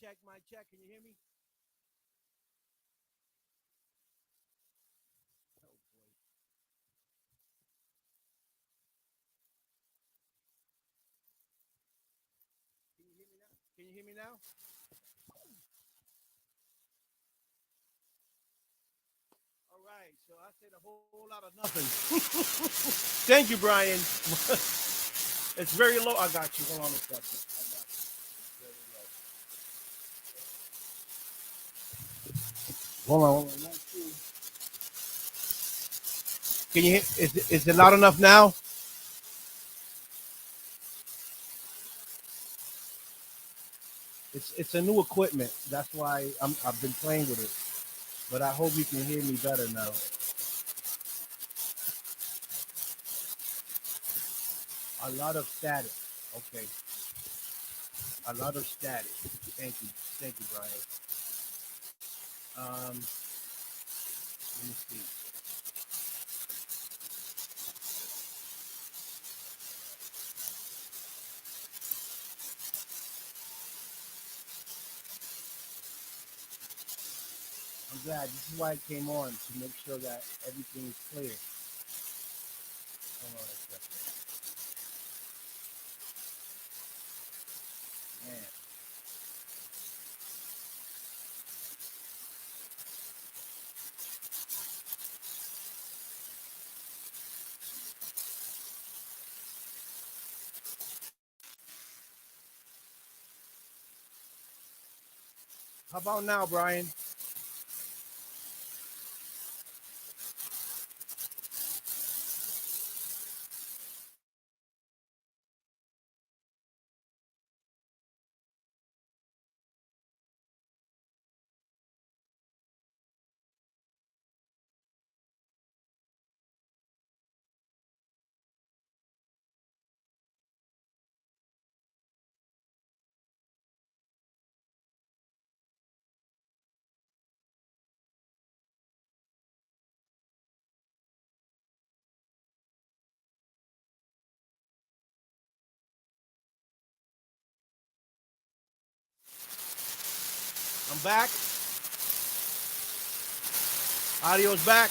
check, my check. Can you hear me? Oh boy. Can you hear me now? Can you hear me now? All right. So I said a whole lot of nothing. Thank you, Brian. It's very low. I got you. Hold on a second. I got you. It's very low. Hold on. Hold on. One, two. Can you hear? Is it loud enough now? It's a new equipment. That's why I've been playing with it. But I hope you can hear me better now. A lot of static. Okay. A lot of static. Thank you. Thank you, Brian. Let me see. I'm glad. This is why I came on to make sure that everything is clear. Hold on a second. Man. How about now, Brian? I'm back. Audio's back.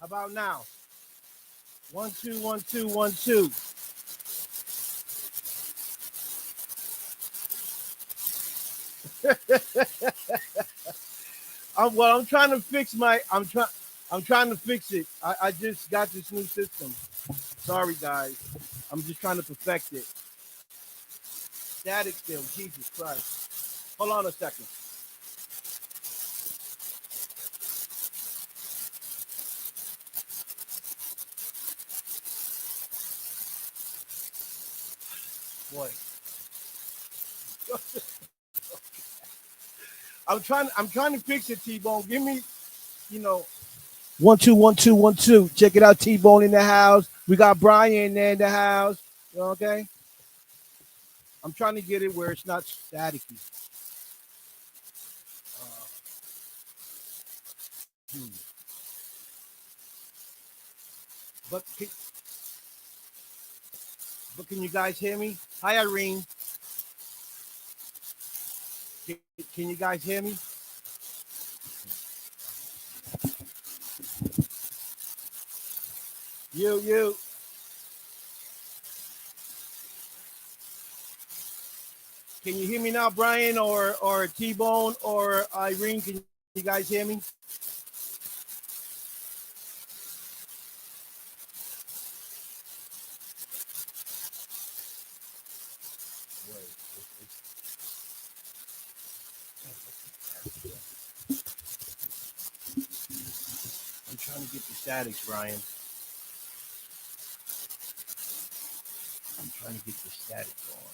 How about now? One, two, one, two, one, two. I'm trying to fix my. I'm trying to fix it. I just got this new system. Sorry, guys. I'm just trying to perfect it. Static still. Jesus Christ. Hold on a second. Boy. I'm trying to fix it, T Bone. Give me, you know, one two one two one two. Check it out, T Bone in the house. We got Brian there in the house. Okay. I'm trying to get it where it's not staticky. Uh, hmm. but can, but can you guys hear me? Hi, Irene. Can, can you guys hear me? You. Can you hear me now, Brian or T Bone or Irene? Can you guys hear me? I'm trying to get the statics, Brian. I'm trying to get the static going.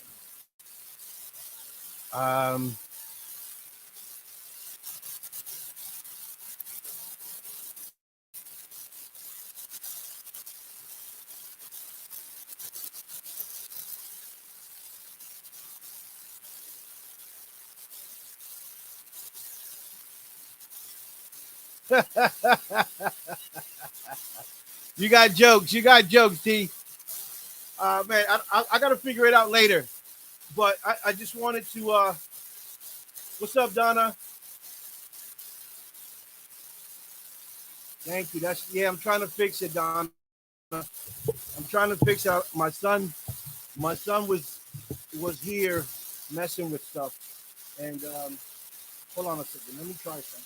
You got jokes. You got jokes, T. Man, I got to figure it out later. But I just wanted to. What's up, Donna? Thank you. That's yeah. I'm trying to fix it, Donna. I'm trying to fix it. My son was here messing with stuff, and hold on a second. Let me try something.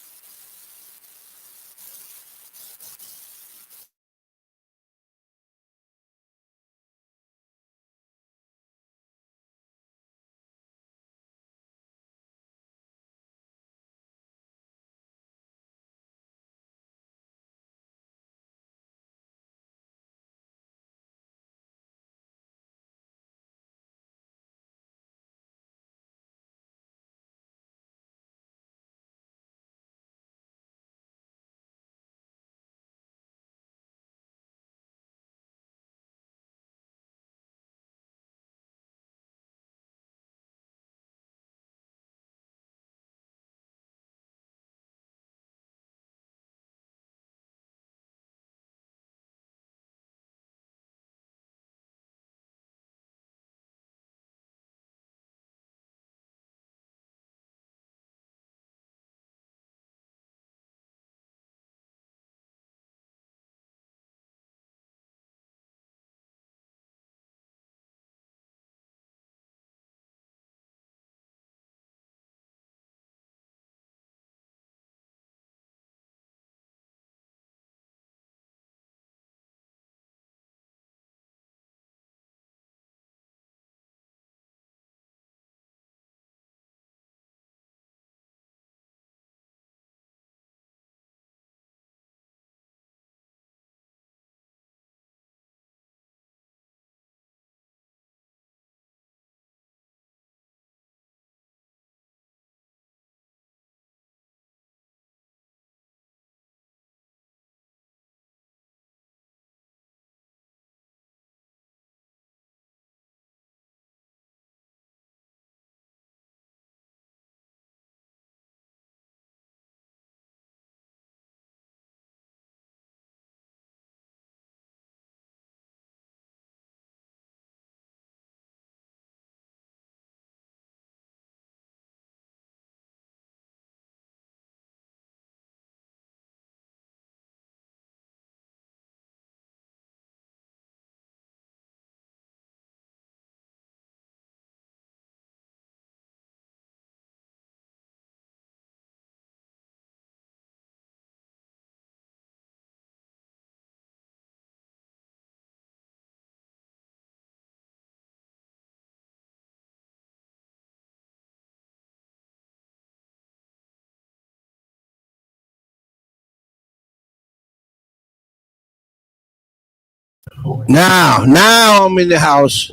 Now I'm in the house.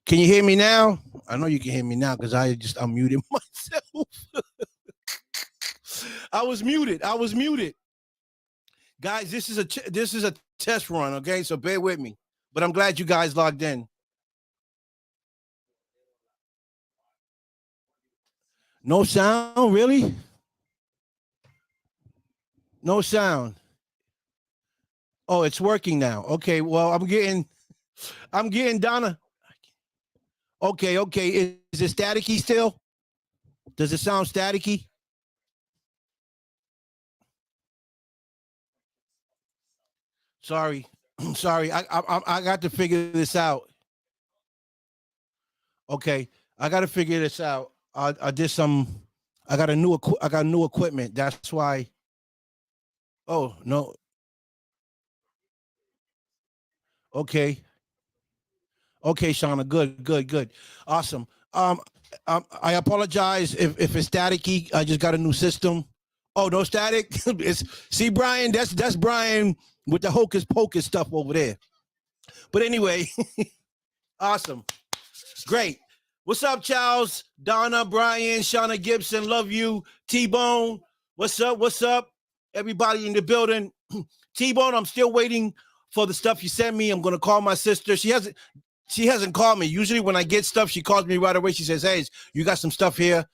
Can you hear me now? I know you can hear me now because I just unmuted myself. I was muted. I was muted. Guys, this is a test run, okay? So bear with me. But I'm glad you guys logged in. No sound, really? No sound. Oh, it's working now. Okay, well, I'm getting Donna. Okay. Is it staticky still? Does it sound staticky? Sorry. Sorry. I got to figure this out. Okay. I got to figure this out. I did some I got new equipment. That's why. Oh, no. Okay. Okay, Shauna. Good. Awesome. Um, I apologize if it's staticky. I just got a new system. Oh, no static. See, Brian. That's Brian with the hocus pocus stuff over there. But anyway, awesome, great. What's up, Charles, Donna, Brian, Shauna Gibson? Love you, T-Bone. What's up? What's up? Everybody in the building. T-Bone, I'm still waiting for the stuff you sent me. I'm gonna call my sister. She hasn't called me. Usually when I get stuff, she calls me right away. She says, hey, you got some stuff here,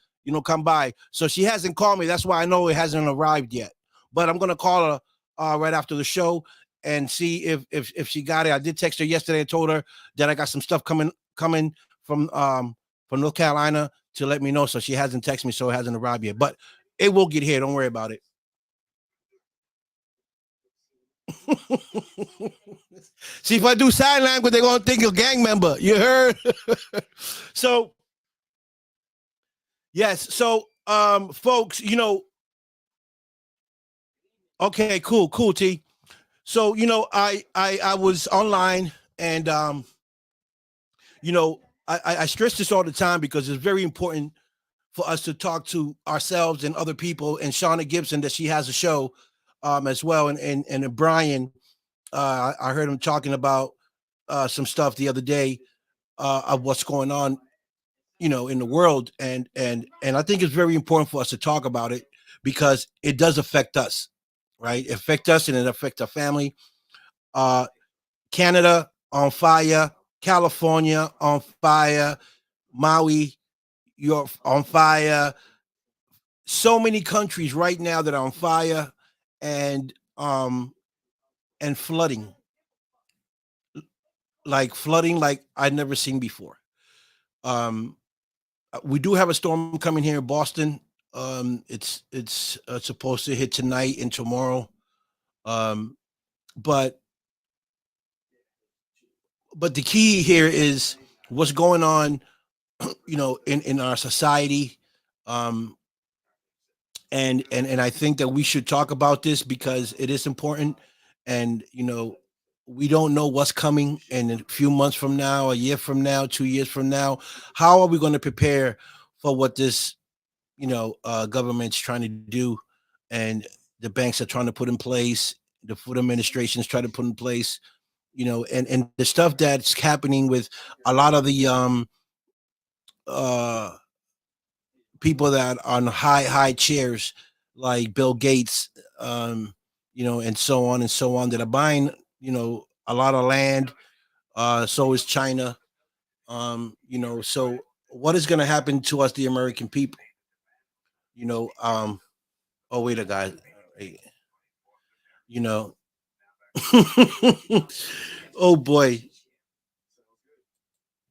come by. So she hasn't called me. That's why I know it hasn't arrived yet. but I'm gonna call her right after the show and see if she got it. I did text her yesterday and told her that I got some stuff coming from North Carolina to let me know. So she hasn't texted me, so it hasn't arrived yet. But it will get here. Don't worry about it. See, if I do sign language, they're gonna think you're a gang member. You heard? So yes. So folks, okay, cool, T. So I was online and I stress this all the time because it's very important for us to talk to ourselves and other people. And Shauna Gibson, that she has a show as well, and Brian, I heard him talking about some stuff the other day of what's going on, in the world, and I think it's very important for us to talk about it because it does affect us, right? It affects us and it affects our family. Uh, Canada on fire, California on fire, Maui, you're on fire. So many countries right now that are on fire, and flooding, like I'd never seen before. Um, we do have a storm coming here in Boston. It's supposed to hit tonight and tomorrow. Um, but the key here is what's going on, in our society. Um, and I think that we should talk about this because it is important. And we don't know what's coming in a few months from now, a year from now, 2 years from now. How are we going to prepare for what this government's trying to do, and the banks are trying to put in place, the food administration's trying to put in place, and the stuff that's happening with a lot of the uh people that are on high chairs like Bill Gates, and so on and so on, that are buying, a lot of land. So is China. So what is going to happen to us, the American people? You know, um, oh wait a guy, wait, you know, oh boy,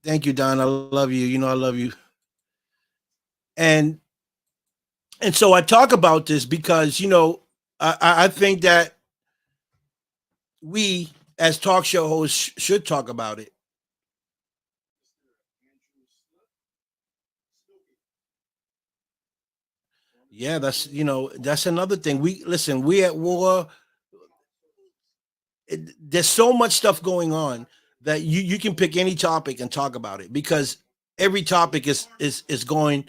thank you, Don. I love you. I love you. And so I talk about this because I think that we as talk show hosts should talk about it. Yeah, that's another thing. We listen. We at war. There's so much stuff going on that you can pick any topic and talk about it because every topic is going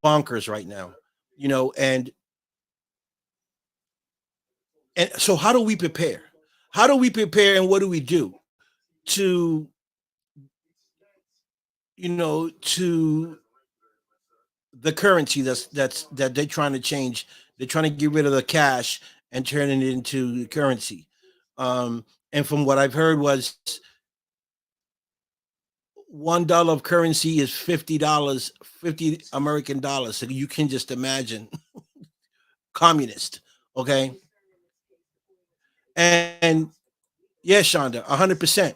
bonkers right now. And so how do we prepare? How do we prepare, and what do we do to to the currency that they're trying to change? They're trying to get rid of the cash and turn it into currency. And from what I've heard was $1 of currency is $50, 50 American dollars. So you can just imagine communist. Okay. And yeah, Shonda, 100%.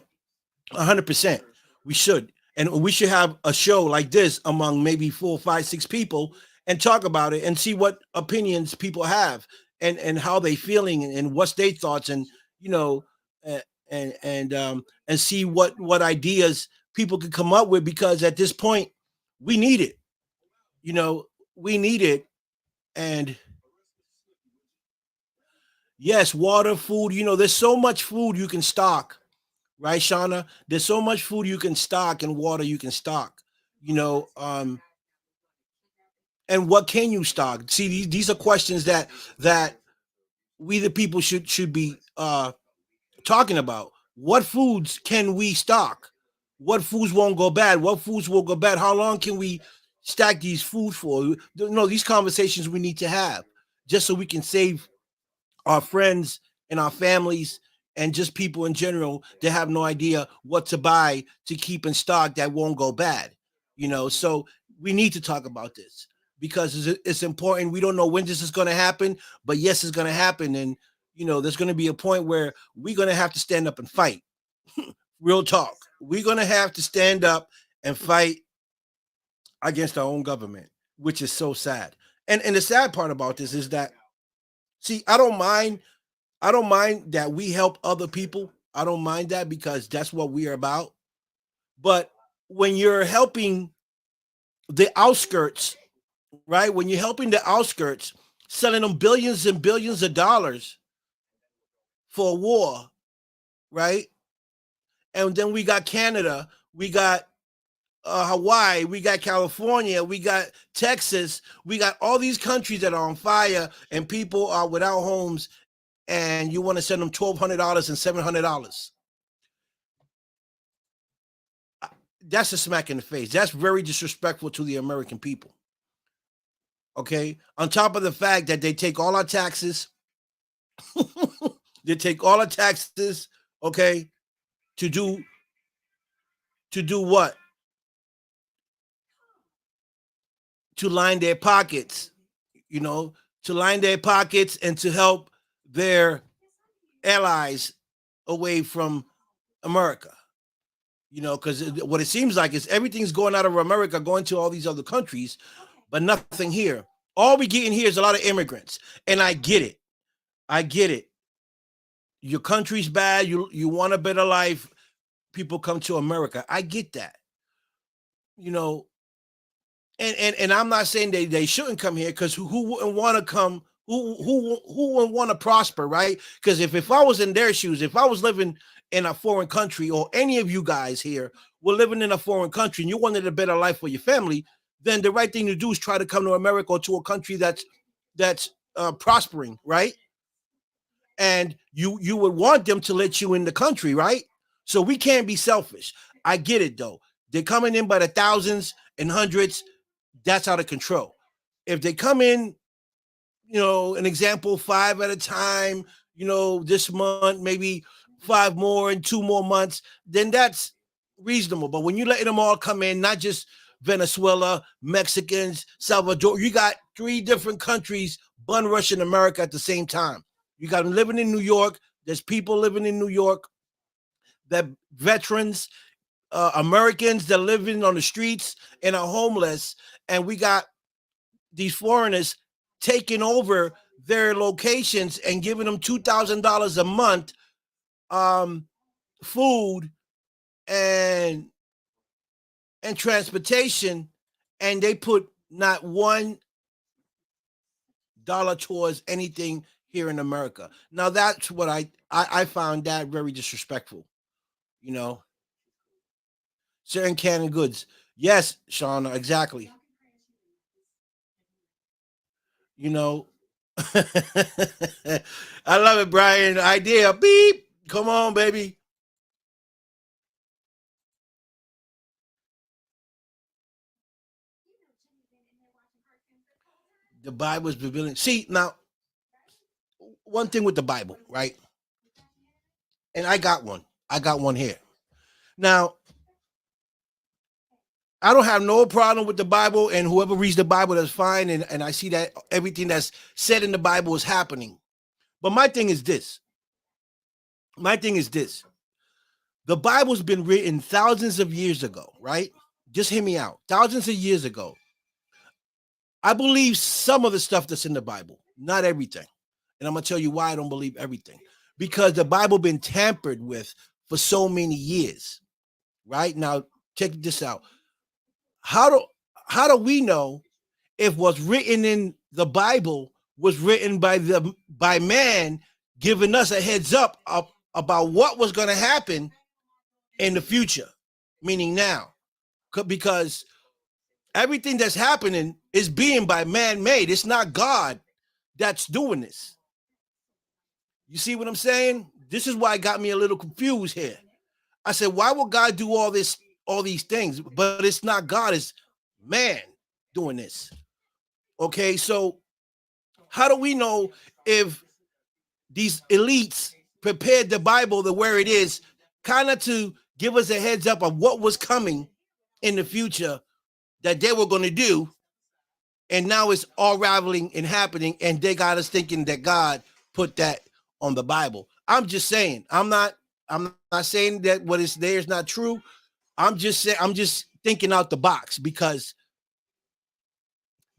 100%. We should. And we should have a show like this among maybe 4, 5, 6 people and talk about it and see what opinions people have, and how they feeling, and what's their thoughts, and you know uh, and see what ideas people could come up with, because at this point we need it. You know, we need it. And yes, water, food, there's so much food you can stock, right, Shauna? There's so much food you can stock and water you can stock. You know, and what can you stock? See, these are questions that we the people should be talking about. What foods can we stock? What foods won't go bad? What foods will go bad? How long can we stack these foods for? No, these conversations we need to have just so we can save our friends and our families, and just people in general that have no idea what to buy to keep in stock that won't go bad. So we need to talk about this. because it's important. We don't know when this is going to happen, but yes, it's going to happen. And, there's going to be a point where we're going to have to stand up and fight. Real talk. We're going to have to stand up and fight against our own government, which is so sad. And the sad part about this is that, see, I don't mind that we help other people. I don't mind that because that's what we are about. But when you're helping the outskirts, right? When you're helping the outskirts, selling them billions and billions of dollars for a war, right? And then we got Canada, we got Hawaii, we got California, we got Texas, we got all these countries that are on fire and people are without homes, and you want to send them $1,200 and $700. That's a smack in the face. That's very disrespectful to the American people. Okay? On top of the fact that they take all our taxes, okay, to do what? To line their pockets, to line their pockets and to help their allies away from America. Because what it seems like is everything's going out of America, going to all these other countries, but nothing here. All we getting here is a lot of immigrants. And I get it. Your country's bad. You want a better life. People come to America. I get that. And I'm not saying they shouldn't come here, because who wouldn't want to come? Who wouldn't want to prosper, right? Because if I was in their shoes, if I was living in a foreign country, or any of you guys here were living in a foreign country and you wanted a better life for your family, then the right thing to do is try to come to America or to a country that's prospering, right? And you would want them to let you in the country, right? So we can't be selfish. I get it though. They're coming in by the thousands and hundreds. That's out of control. If they come in, an example, 5 at a time, this month, maybe 5 more in 2 more months, then that's reasonable. But when you're letting them all come in, not just Venezuela, Mexicans, Salvador, you got 3 different countries bun rushing America at the same time. You got them living in New York. There's people living in New York, that veterans, Americans that living on the streets and are homeless. And we got these foreigners taking over their locations and giving them $2,000 a month, food and transportation, and they put not $1 towards anything here in America. Now that's what I found that very disrespectful. Certain canned goods. Yes, Shauna, exactly. I love it, Brian. Idea. Beep. Come on, baby. The Bible is revealing. See, now, one thing with the Bible, right? And I got one. I got one here. Now, I don't have no problem with the Bible, and whoever reads the Bible, that's fine. And I see that everything that's said in the Bible is happening. But my thing is this. The Bible's been written thousands of years ago, right? Just hear me out. Thousands of years ago. I believe some of the stuff that's in the Bible, not everything. And I'm going to tell you why I don't believe everything. Because the Bible been tampered with for so many years, right? Now, check this out. How do we know if what's written in the Bible was written by man, giving us a heads up about what was going to happen in the future, meaning now? Because everything that's happening is being by man-made. It's not God that's doing this. You see what I'm saying? This is why it got me a little confused here. I said, why would God do all these things? But it's not God, it's man doing this. Okay, so how do we know if these elites prepared the Bible to where it is, kind of to give us a heads up of what was coming in the future that they were going to do, And now it's all raveling and happening, and they got us thinking that God put that on the Bible. I'm just saying, I'm not saying that what is there is not true. I'm just saying, I'm just thinking out the box, because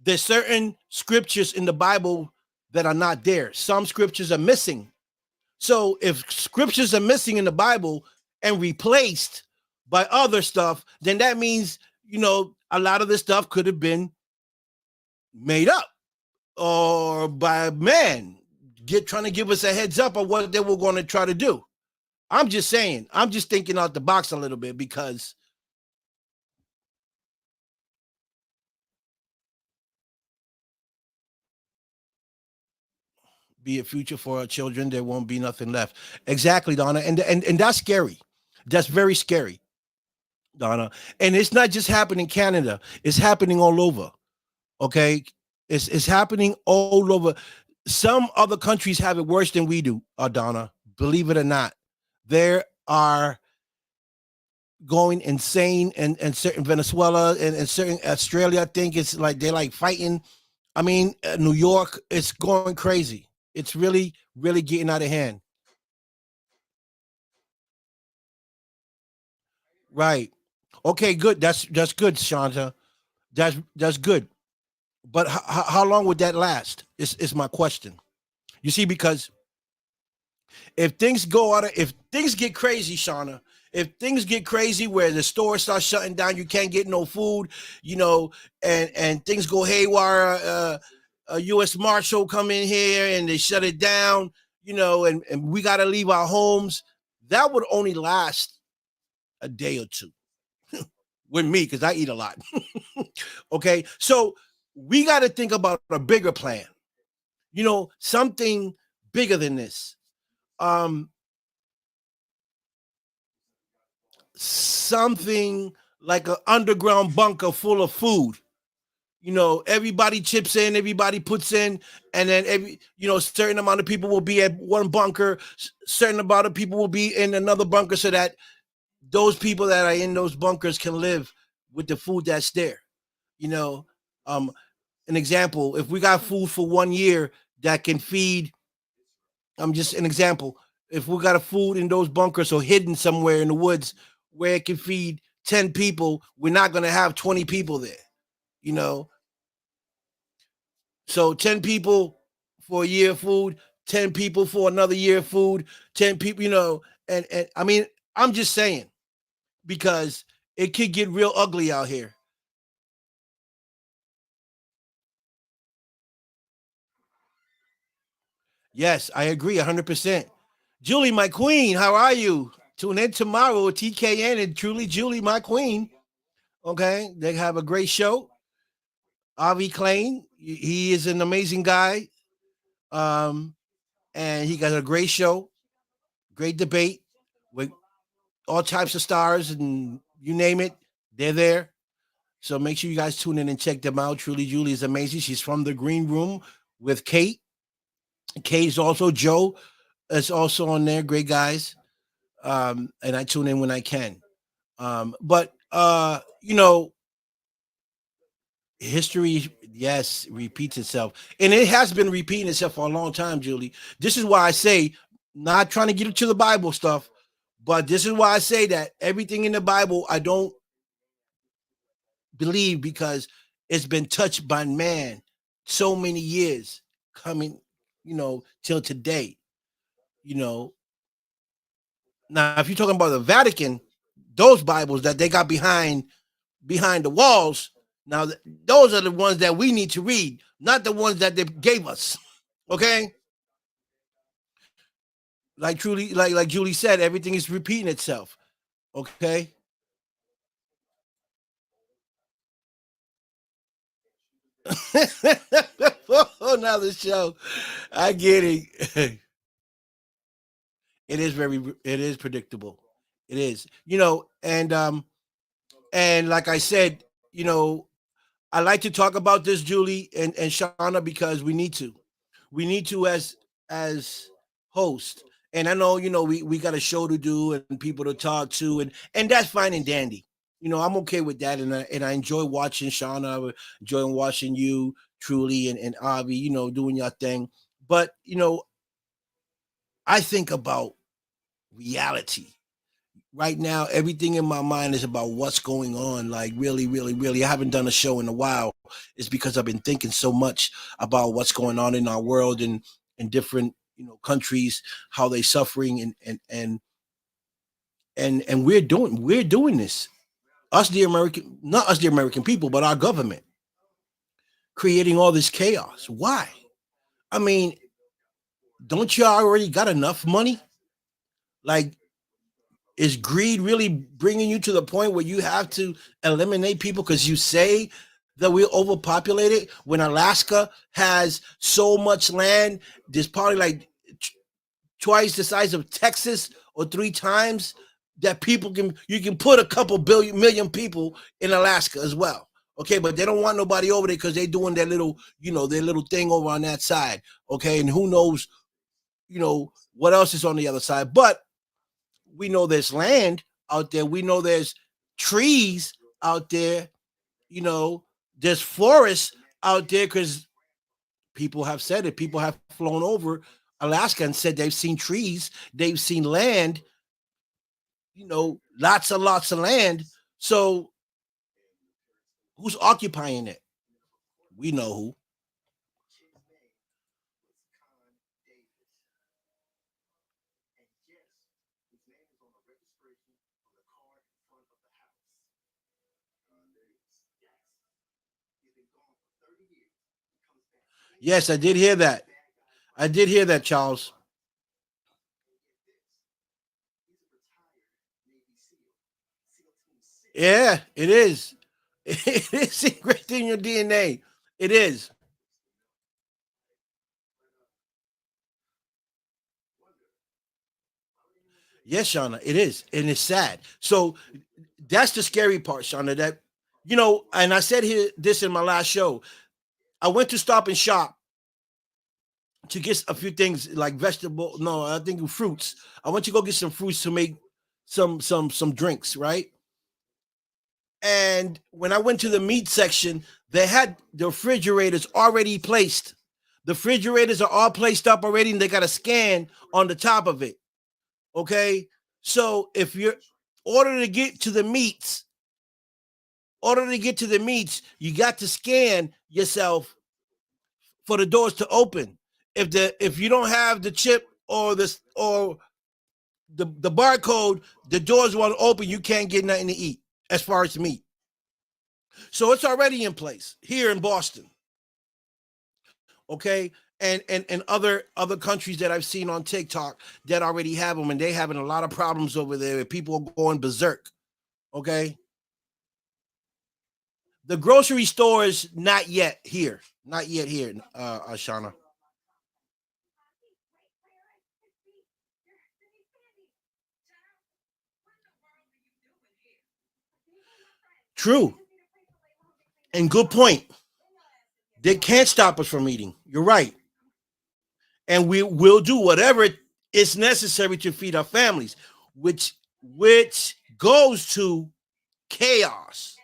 there's certain scriptures in the Bible that are not there. Some scriptures are missing. So if scriptures are missing in the Bible and replaced by other stuff, then that means, a lot of this stuff could have been made up or by man trying to give us a heads up of what they were going to try to do. I'm just saying, I'm just thinking out the box a little bit, because be a future for our children, there won't be nothing left. Exactly, Donna. And that's scary. That's very scary, Donna. And it's not just happening in Canada, it's happening all over. Okay. It's happening all over. Some other countries have it worse than we do, Donna. Believe it or not. There are going insane and certain Venezuela and certain Australia. I think it's like they're like fighting. I mean, New York, it's going crazy. It's really, really getting out of hand. Right. Okay, good. That's good, Shanta. That's good. But how long would that last? Is my question. You see, because if things go out of, if things get crazy, Shauna, if things get crazy where the store starts shutting down, you can't get no food, and things go haywire. A U.S. Marshal come in here and they shut it down, and we got to leave our homes. That would only last a day or two with me, because I eat a lot. Okay, so we got to think about a bigger plan. Something bigger than this. Um, Something like an underground bunker full of food. Everybody chips in, everybody puts in, and then certain amount of people will be at one bunker, certain amount of people will be in another bunker, so that those people that are in those bunkers can live with the food that's there. You know, um, an example: if we got food for 1 year that can feed, I'm just an example. If we got a food in those bunkers or hidden somewhere in the woods where it can feed 10 people, we're not going to have 20 people there, you know. So 10 people for a year of food, 10 people for another year of food, 10 people, and I mean, I'm just saying, because it could get real ugly out here. Yes, I agree 100%. Julie, my queen, how are you? Tune in tomorrow, TKN and Truly Julie, my queen. Okay, they have a great show. Avi Klein, he is an amazing guy, um, and he got a great show, great debate with all types of stars, and you name it, they're there. So make sure you guys tune in and check them out. Truly Julie is amazing. She's from the Green Room with Kate. Kate's also Joe is also on there. Great guys. And I tune in when I can. But history, yes, repeats itself, and it has been repeating itself for a long time, Julie. This is why I say, not trying to get into the Bible stuff, but this is why I say that everything in the Bible I don't believe, because it's been touched by man so many years coming, till today. You know, Now if you're talking about the Vatican, those Bibles that they got behind the walls, now those are the ones that we need to read, not the ones that they gave us. Okay, like truly, like Julie said, everything is repeating itself. Okay. Another show. I get it. It is it is predictable. It is, and like I said, you know, I like to talk about this, Julie and Shauna, because we need to. We need to, as host. And I know, we got a show to do and people to talk to, and that's fine and dandy. I'm okay with that, and I enjoy watching Shauna, I enjoy watching you, Truly, and Avi, doing your thing. But I think about reality right now. Everything in my mind is about what's going on. Like really, really, really. I haven't done a show in a while. It's because I've been thinking so much about what's going on in our world and in different countries, how they suffering and we're doing this. Us the American, not us the American people, but our government creating all this chaos. Why? I mean, don't you already got enough money? Like, is greed really bringing you to the point where you have to eliminate people because you say that we're overpopulated when Alaska has so much land? There's probably like twice the size of Texas or three times that you can put a couple million people in Alaska as well. Okay, but they don't want nobody over there because they're doing their little thing over on that side. Okay, and who knows, what else is on the other side. But we know there's land out there. We know there's trees out there. You know, there's forests out there because people have said it. People have flown over Alaska and said they've seen trees, they've seen land, lots and lots of land. So who's occupying it? We know who. Yes, I did hear that. I did hear that, Charles. Yeah, it is. It is ingrained in your DNA. It is. Yes, Shauna, it is. And it's sad. So that's the scary part, Shauna, that, and I said here this in my last show. I went to Stop and Shop to get a few things like vegetable, no, I think fruits. I went to go get some fruits to make some drinks, right? And when I went to the meat section, they had the refrigerators already placed. The refrigerators are all placed up already, and they got a scan on the top of it. Okay, so if you're order to get to the meats, you got to scan yourself for the doors to open. If you don't have the chip or the barcode, the doors won't open. You can't get nothing to eat as far as meat. So it's already in place here in Boston. Okay. And other countries that I've seen on TikTok that already have them, and they having a lot of problems over there. People are going berserk. Okay. The grocery stores not yet here. Not yet here, Ashana. True. And good point. They can't stop us from eating. You're right. And we will do whatever is necessary to feed our families, which goes to chaos.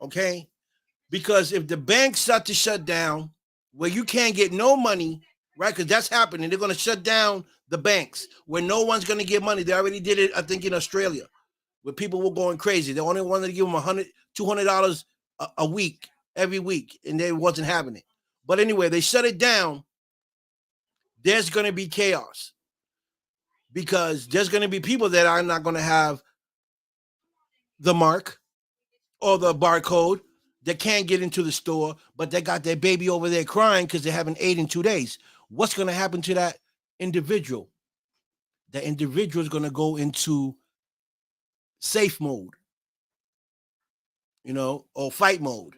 Okay? Because if the banks start to shut down, where you can't get no money, right? Because that's happening. They're going to shut down the banks where no one's going to get money. They already did it, I think, in Australia, where people were going crazy. They only wanted to give them $200 a week, every week, and they wasn't having it. But anyway, they shut it down. There's going to be chaos because there's going to be people that are not going to have the mark or the barcode. They can't get into the store, but they got their baby over there crying because they haven't ate in 2 days. What's going to happen to that individual? The individual is going to go into safe mode, or fight mode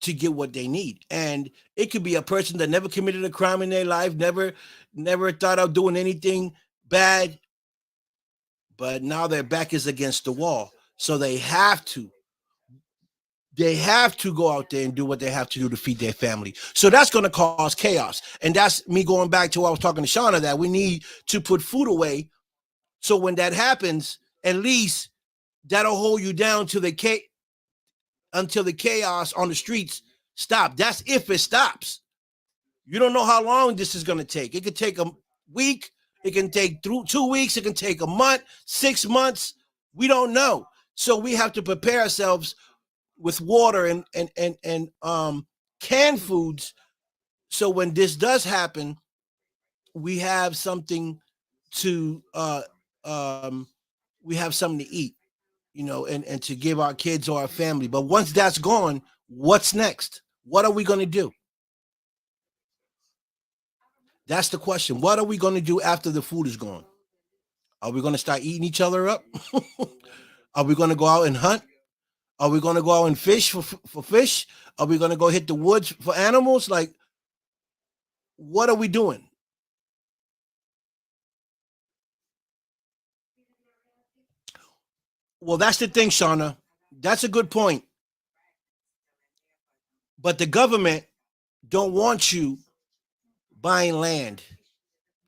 to get what they need. And it could be a person that never committed a crime in their life, never thought of doing anything bad, but now their back is against the wall. So they have to go out there and do what they have to do to feed their family. So that's going to cause chaos. And that's me going back to what I was talking to Shauna, that we need to put food away. So when that happens, at least that'll hold you down to the until the chaos on the streets stop. That's if it stops. You don't know how long this is going to take. It could take a week. It can take 2 weeks. It can take a month, 6 months. We don't know. So we have to prepare ourselves with water and canned foods. So when this does happen, we have something to we have something to eat, and to give our kids or our family. But once that's gone, what's next? What are we going to do? That's the question. What are we going to do after the food is gone? Are we going to start eating each other up? Are we going to go out and hunt? Are we going to go out and fish for fish? Are we going to go hit the woods for animals? Like, what are we doing? Well, that's the thing, Shauna. That's a good point. But the government don't want you buying land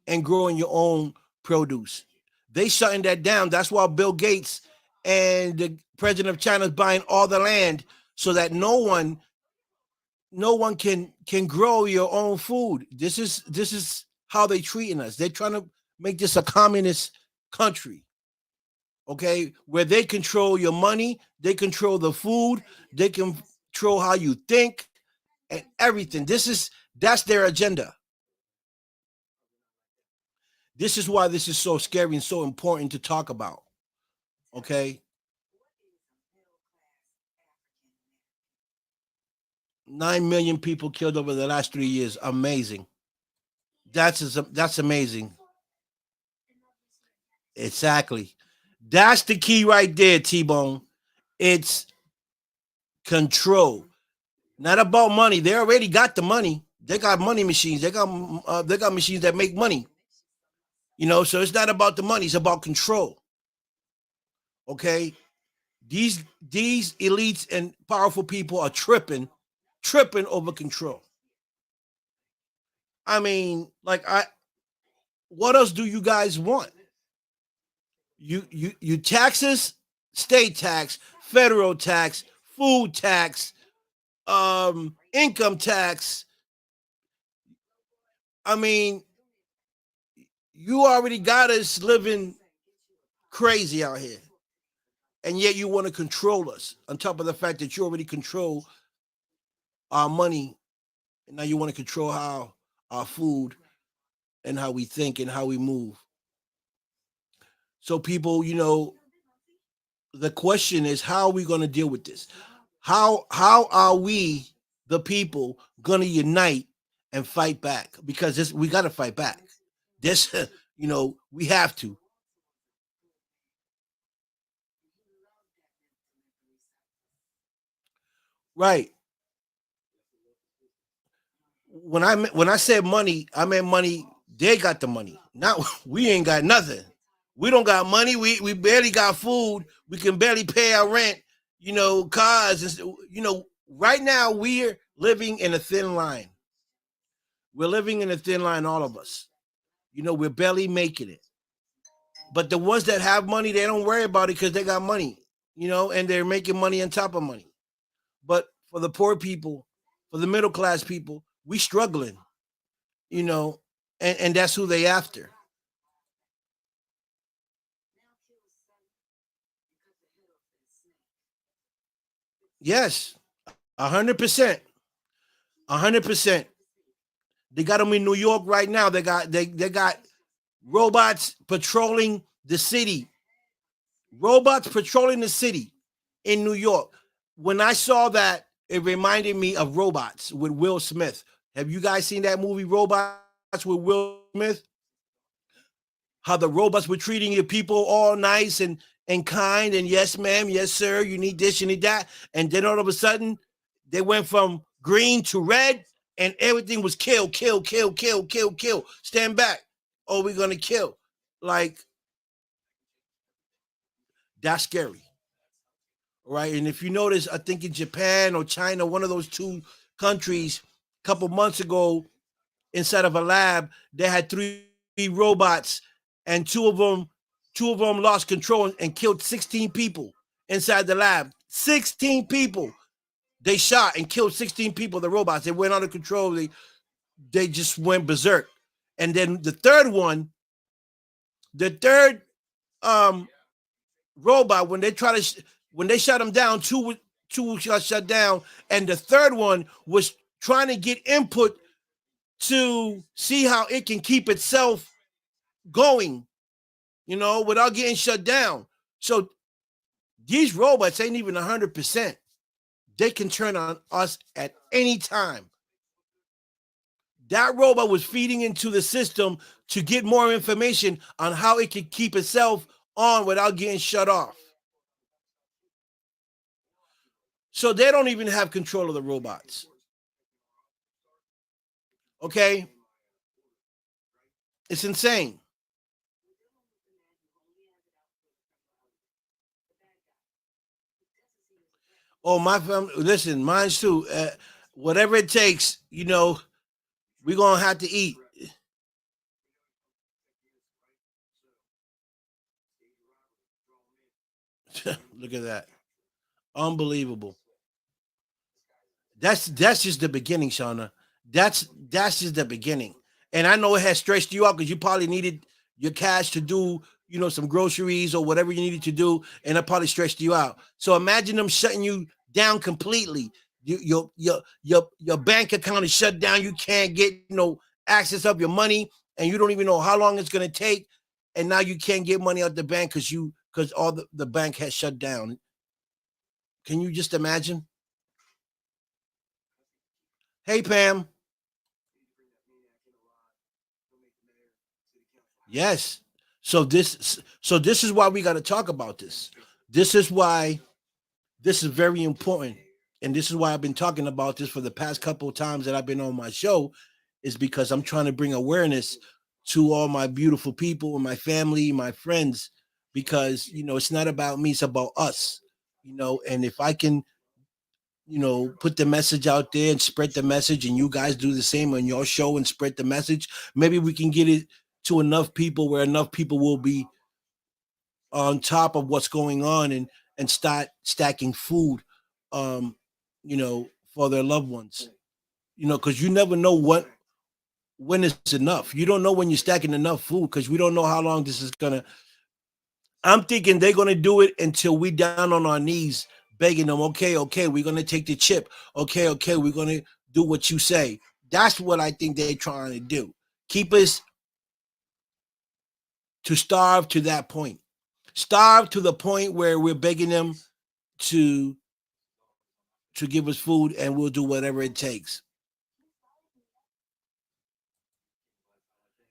and growing your own produce. They shutting that down. That's why Bill Gates and the president of China is buying all the land so that no one can grow your own food. This is how they treating us. They're trying to make this a communist country. Okay, where they control your money, they control the food, they control how you think and everything. That's their agenda. This is why this is so scary and so important to talk about. Okay. 9 million people killed over the last 3 years. Amazing. That's amazing. Exactly. That's the key right there, T-Bone. It's control. Not about money. They already got the money. They got money machines. They got machines that make money. So it's not about the money. It's about control. Okay. These elites and powerful people are tripping over control. I mean, what else do you guys want? You taxes, state tax, federal tax, food tax, income tax. I mean, you already got us living crazy out here. And yet you want to control us on top of the fact that you already control our money. And now you want to control our food and how we think and how we move. So people, the question is, how are we going to deal with this? How are we, the people, going to unite and fight back? Because we got to fight back. This, we have to. Right. When I said money, I meant money. They got the money. Not we ain't got nothing. We don't got money. We barely got food. We can barely pay our rent. Cars. Right now we're living in a thin line. We're living in a thin line, all of us. We're barely making it. But the ones that have money, they don't worry about it because they got money. And they're making money on top of money. But for the poor people, for the middle class people, we struggling. And that's who they after. Yes, 100%, 100%. They got them in New York right now. They got robots patrolling the city. Robots patrolling the city in New York. When I saw that, it reminded me of Robots with Will Smith. Have you guys seen that movie, Robots with Will Smith? How the robots were treating your people all nice and kind, and yes, ma'am, yes, sir, you need this, you need that. And then all of a sudden, they went from green to red, and everything was kill, kill, kill, kill, kill, kill. Stand back. Oh, we're gonna kill. Like, that's scary. Right. And if you notice, I think in Japan or China, one of those two countries, a couple months ago, inside of a lab, they had three robots, and two of them lost control and killed 16 people inside the lab. 16 people. They shot and killed 16 people, the robots. They went out of control. They just went berserk. And then the third robot, when they shut them down, two got shut down, and the third one was trying to get input to see how it can keep itself going, without getting shut down. So these robots ain't even 100%. They can turn on us at any time. That robot was feeding into the system to get more information on how it could keep itself on without getting shut off. So they don't even have control of the robots. Okay? It's insane. Oh, my family, listen, mine's too. Whatever it takes, we're going to have to eat. Look at that. Unbelievable. That's just the beginning, Shauna. That's just the beginning. And I know it has stressed you out because you probably needed your cash to do, some groceries or whatever you needed to do, and it probably stressed you out. So imagine them shutting you down completely. Your bank account is shut down. You can't get access of your money, and you don't even know how long it's gonna take. And now you can't get money out the bank because all the bank has shut down. Can you just imagine? Hey, Pam. Yes. So this is why we got to talk about this. This is why this is very important. And this is why I've been talking about this for the past couple of times that I've been on my show, is because I'm trying to bring awareness to all my beautiful people and my family, my friends, because it's not about me, it's about us. And if I can put the message out there and spread the message, and you guys do the same on your show and spread the message, maybe we can get it to enough people where enough people will be on top of what's going on, and start stacking food, um, for their loved ones. Because you never know when it's enough. You don't know when you're stacking enough food because we don't know how long this is gonna. I'm thinking they're gonna do it until we down on our knees begging them. Okay, okay, we're gonna take the chip. Okay, okay, we're gonna do what you say. That's what I think they're trying to do. Keep us to starve to that point. Starve to the point where we're begging them to give us food, and we'll do whatever it takes.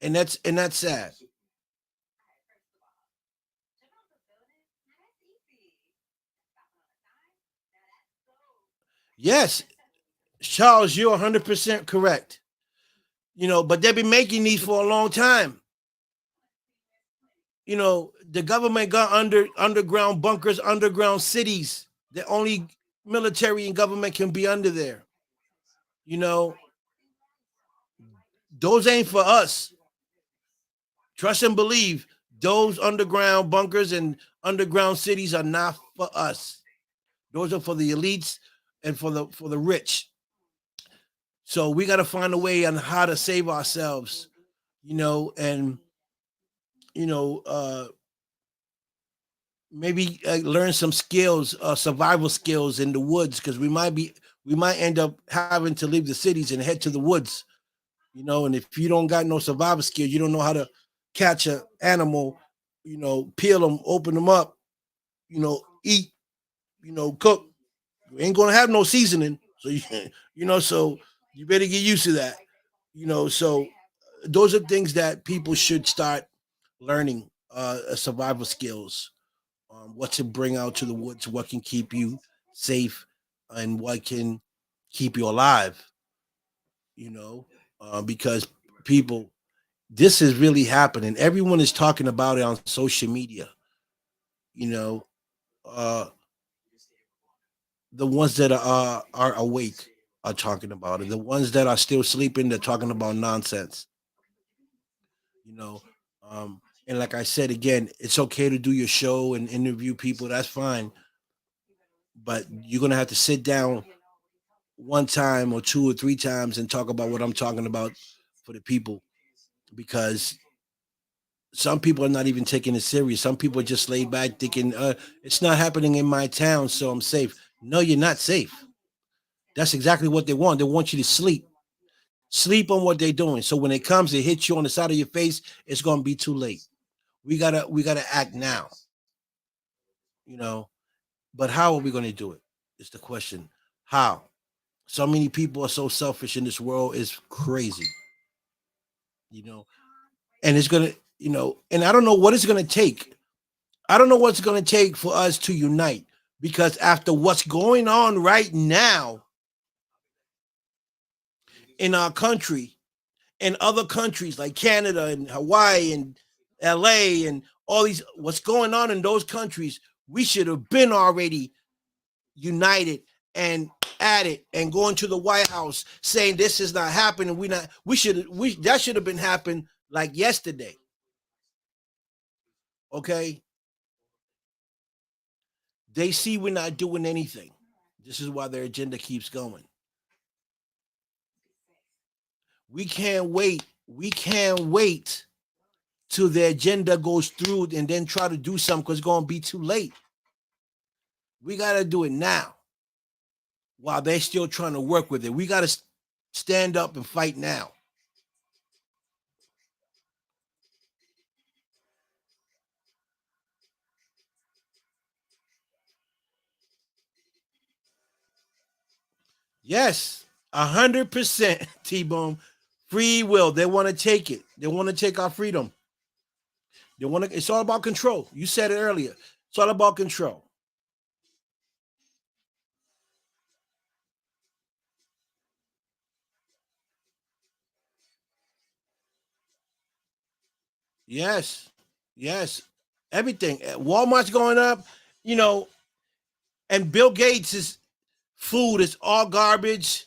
And that's sad. Yes, Charles, you're 100% correct. But they've been making these for a long time. The government got underground bunkers, underground cities that only military and government can be under there. You know, those ain't for us. Trust and believe, those underground bunkers and underground cities are not for us. Those are for the elites and for the rich. So we got to find a way on how to save ourselves, and you know, uh, maybe learn some skills, survival skills in the woods, because we might end up having to leave the cities and head to the woods. And if you don't got no survival skills, you don't know how to catch an animal, peel them, open them up, eat, cook. You ain't gonna have no seasoning, so so you better get used to that. So those are things that people should start learning, survival skills, what to bring out to the woods, what can keep you safe, and what can keep you alive. Because people, this is really happening. Everyone is talking about it on social media. You know, uh, the ones that are awake are talking about it. The ones that are still sleeping, they're talking about nonsense. You know, and like I said again, it's okay to do your show and interview people. That's fine, but you're gonna have to sit down one time or two or three times and talk about what I'm talking about for the people, because some people are not even taking it serious. Some people are just laid back thinking, it's not happening in my town, so I'm safe. No, you're not safe. That's exactly what they want. They want you to sleep. Sleep on what they're doing. So when it comes, it hits you on the side of your face, it's gonna be too late. We gotta act now, you know. But how are we gonna do it? Is the question. How? So many people are so selfish in this world, is crazy, you know. And it's gonna, and I don't know what it's gonna take. I don't know what's gonna take for us to unite, because after what's going on right now in our country and other countries like Canada and Hawaii and LA and all these, what's going on in those countries, we should have been already united and at it and going to the White House saying this is not happening. That should have been happened like yesterday. Okay. They see we're not doing anything. This is why their agenda keeps going. We can't wait. We can't wait till the agenda goes through and then try to do something, because it's going to be too late. We got to do it now while they're still trying to work with it. We got to stand up and fight now. Yes, 100%, T-Bone. Free will. They want to take it. They want to take our freedom. They want to. It's all about control. You said it earlier. It's all about control. Yes, yes. Everything. Walmart's going up. You know, and Bill Gates' food is all garbage.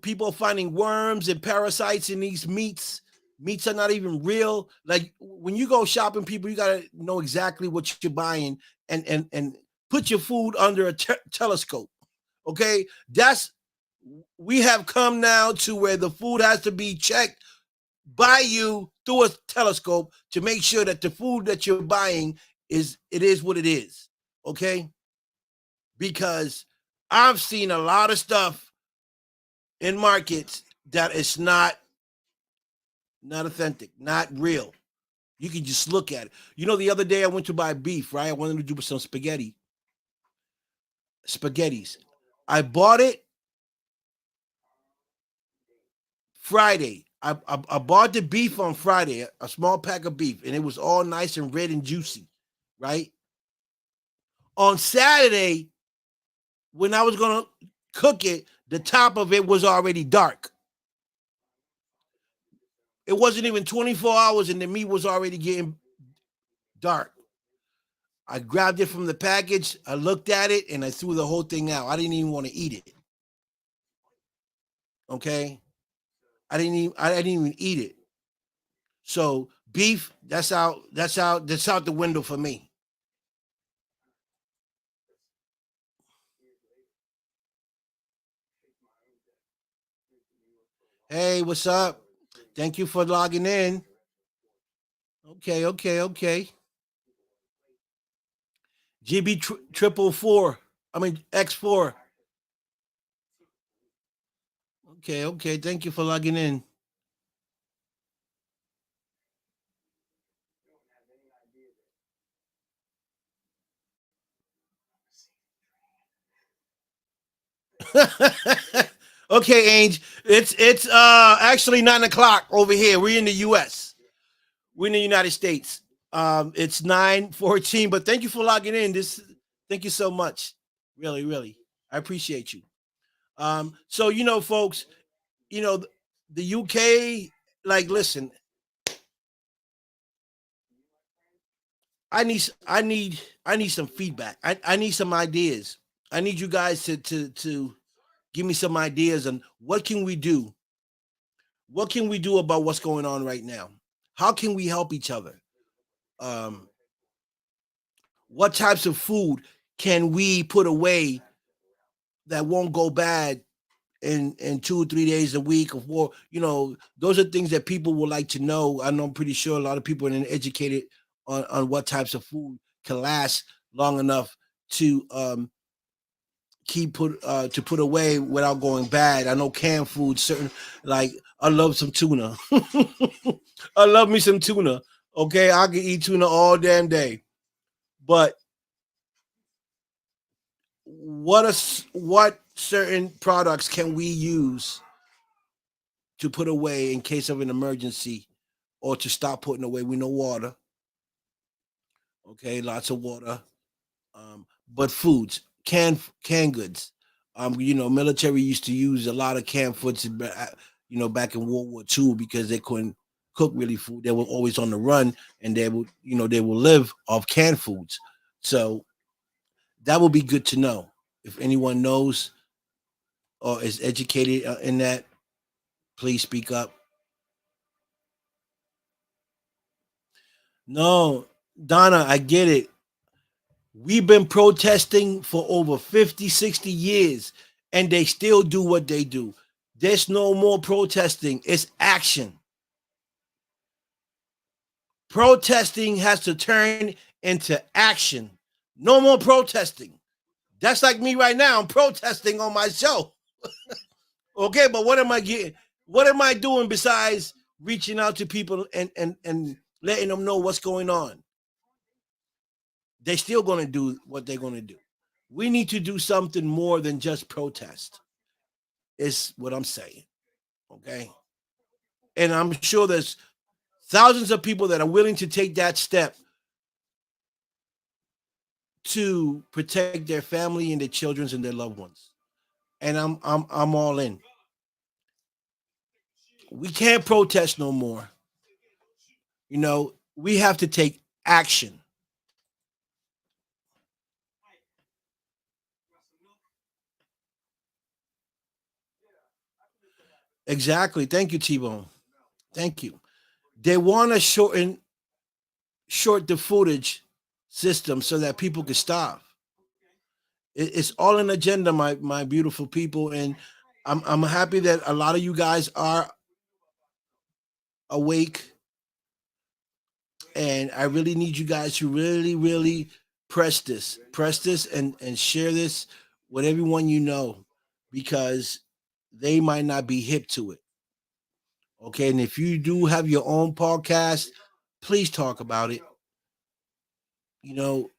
People finding worms and parasites in these meats. Meats are not even real. Like when you go shopping, people, you gotta know exactly what you're buying, and put your food under a telescope. Okay, that's we have come now to where the food has to be checked by you through a telescope to make sure that the food that you're buying is what it is. Okay, because I've seen a lot of stuff in markets that is not authentic, not real. You can just look at it. The other day I went to buy beef, right? I wanted to do some spaghettis. I bought it Friday. I bought the beef on Friday, a small pack of beef, and it was all nice and red and juicy, right? On Saturday, when I was gonna cook it, the top of it was already dark. It wasn't even 24 hours, and the meat was already getting dark. I grabbed it from the package, I looked at it, and I threw the whole thing out. I didn't even want to eat it. Okay, I didn't even eat it. So beef, that's out the window for me. Hey, what's up? Thank you for logging in. Okay, okay, okay. GB triple four. I mean X4. Okay, okay. Thank you for logging in. Okay, Ange. It's actually 9 o'clock over here. We're in the US. We're in the United States. It's 9:14, but thank you for logging in. Thank you so much. Really, really. I appreciate you. So folks, you know, the UK, like, listen, I need some feedback. I need some ideas. I need you guys to give me some ideas on what can we do. What can we do about what's going on right now? How can we help each other? Um, what types of food can we put away that won't go bad in 2 or 3 days a week or 4. Those are things that people would like to know. I know I'm pretty sure a lot of people are educated on what types of food can last long enough to to put away without going bad. I know canned food, certain, like, I love some tuna. I love me some tuna. Okay, I can eat tuna all damn day. But what certain products can we use to put away in case of an emergency, or to stop putting away? We know water. Okay, lots of water. But foods, canned goods. Military used to use a lot of canned foods. Back in World War II, because they couldn't cook really food. They were always on the run, and they will live off canned foods. So that would be good to know. If anyone knows or is educated in that, please speak up. No, Donna, I get it. We've been protesting for over 50, 60 years, and they still do what they do. There's no more protesting, it's action. Protesting has to turn into action. No more protesting. That's like me right now. I'm protesting on my show. Okay, but what am I getting? What am I doing besides reaching out to people and letting them know what's going on? They're still going to do what they're going to do. We need to do something more than just protest. Is what I'm saying. Okay. And I'm sure there's thousands of people that are willing to take that step to protect their family and their children and their loved ones. And I'm all in. We can't protest no more. We have to take action. Exactly. Thank you, T-Bone. Thank you. They want to short the footage system so that people can starve. It's all an agenda, my beautiful people, and I'm happy that a lot of you guys are awake, and I really need you guys to really, really press this, and share this with everyone you know, because they might not be hip to it. Okay, and if you do have your own podcast, please talk about it. You know,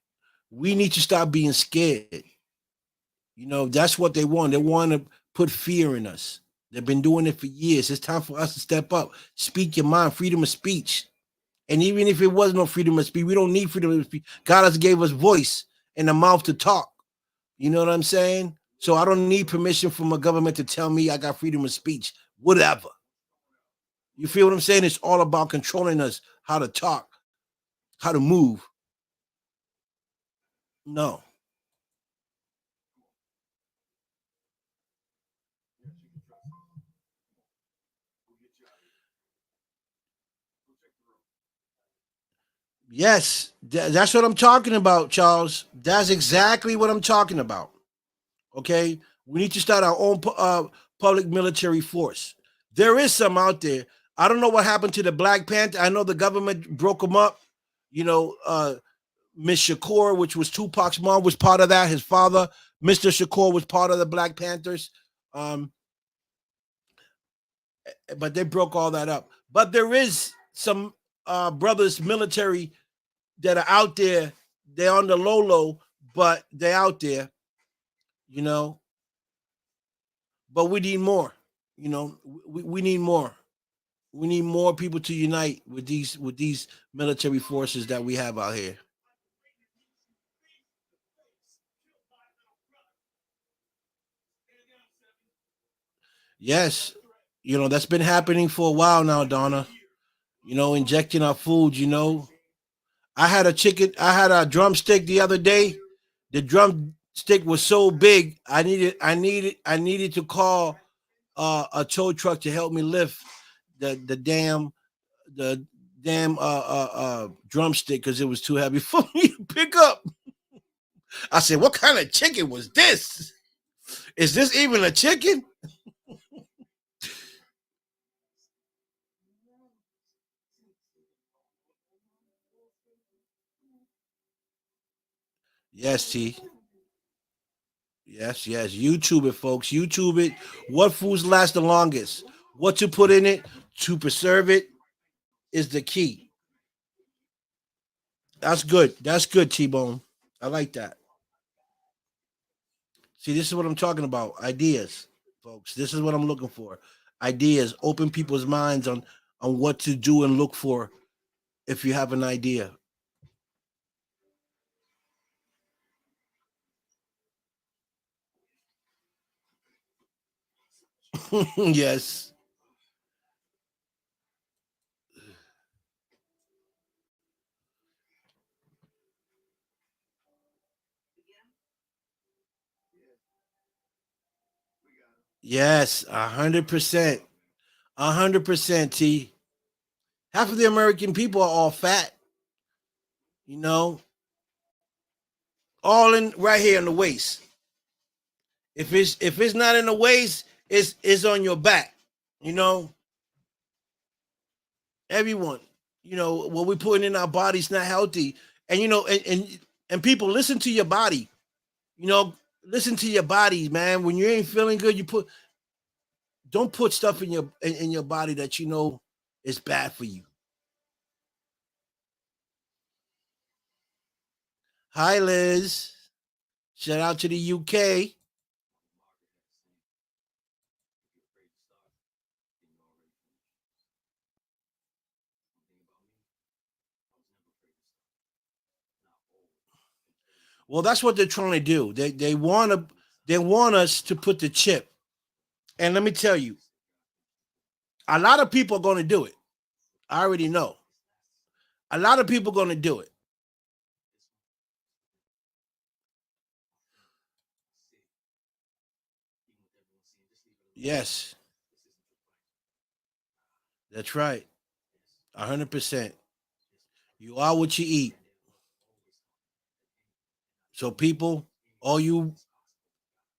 we need to stop being scared. That's what they want. They want to put fear in us. They've been doing it for years. It's time for us to step up, speak your mind, freedom of speech. And even if it was no freedom of speech, we don't need freedom of speech. God has gave us voice and a mouth to talk. You know what I'm saying? So I don't need permission from a government to tell me I got freedom of speech. Whatever. You feel what I'm saying? It's all about controlling us, how to talk, how to move. No. Yes, that's what I'm talking about, Charles. That's exactly what I'm talking about. Okay, we need to start our own public military force. There is some out there. I don't know what happened to the Black Panther. I know the government broke them up. You know, Miss Shakur, which was Tupac's mom, was part of that. His father, Mr. Shakur, was part of the Black Panthers. Um, but they broke all that up. But there is some brothers military that are out there. They're on the low, but they're out there. You know, but we need more. We need more. We need more people to unite with these military forces that we have out here. Yes, that's been happening for a while now, Donna. Injecting our food. I had a drumstick the other day. The drumstick was so big, I needed to call a tow truck to help me lift the damn drumstick, because it was too heavy for me to pick up. I said, "What kind of chicken was this?" Is this even a chicken? Yes, T. Yes, yes. YouTube it, folks. YouTube it. What foods last the longest? What to put in it to preserve it is the key. That's good. That's good, T Bone. I like that. See, this is what I'm talking about. Ideas, folks. This is what I'm looking for. Ideas. Open people's minds on what to do and look for if you have an idea. Yes. Yes. 100%. 100%. T. Half of the American people are all fat. You know, all in right here in the waist. If it's not in the waist, it's on your back. You know, everyone. You know what we're putting in our body's not healthy, and and people listen to your body. You know, listen to your body, man. When you ain't feeling good, you don't put stuff in your body that you know is bad for you. Hi, Liz. Shout out to the UK. Well, that's what they're trying to do. They want us to put the chip. And let me tell you, a lot of people are going to do it. I already know. A lot of people are going to do it. Yes, that's right. 100%. You are what you eat. So people, all you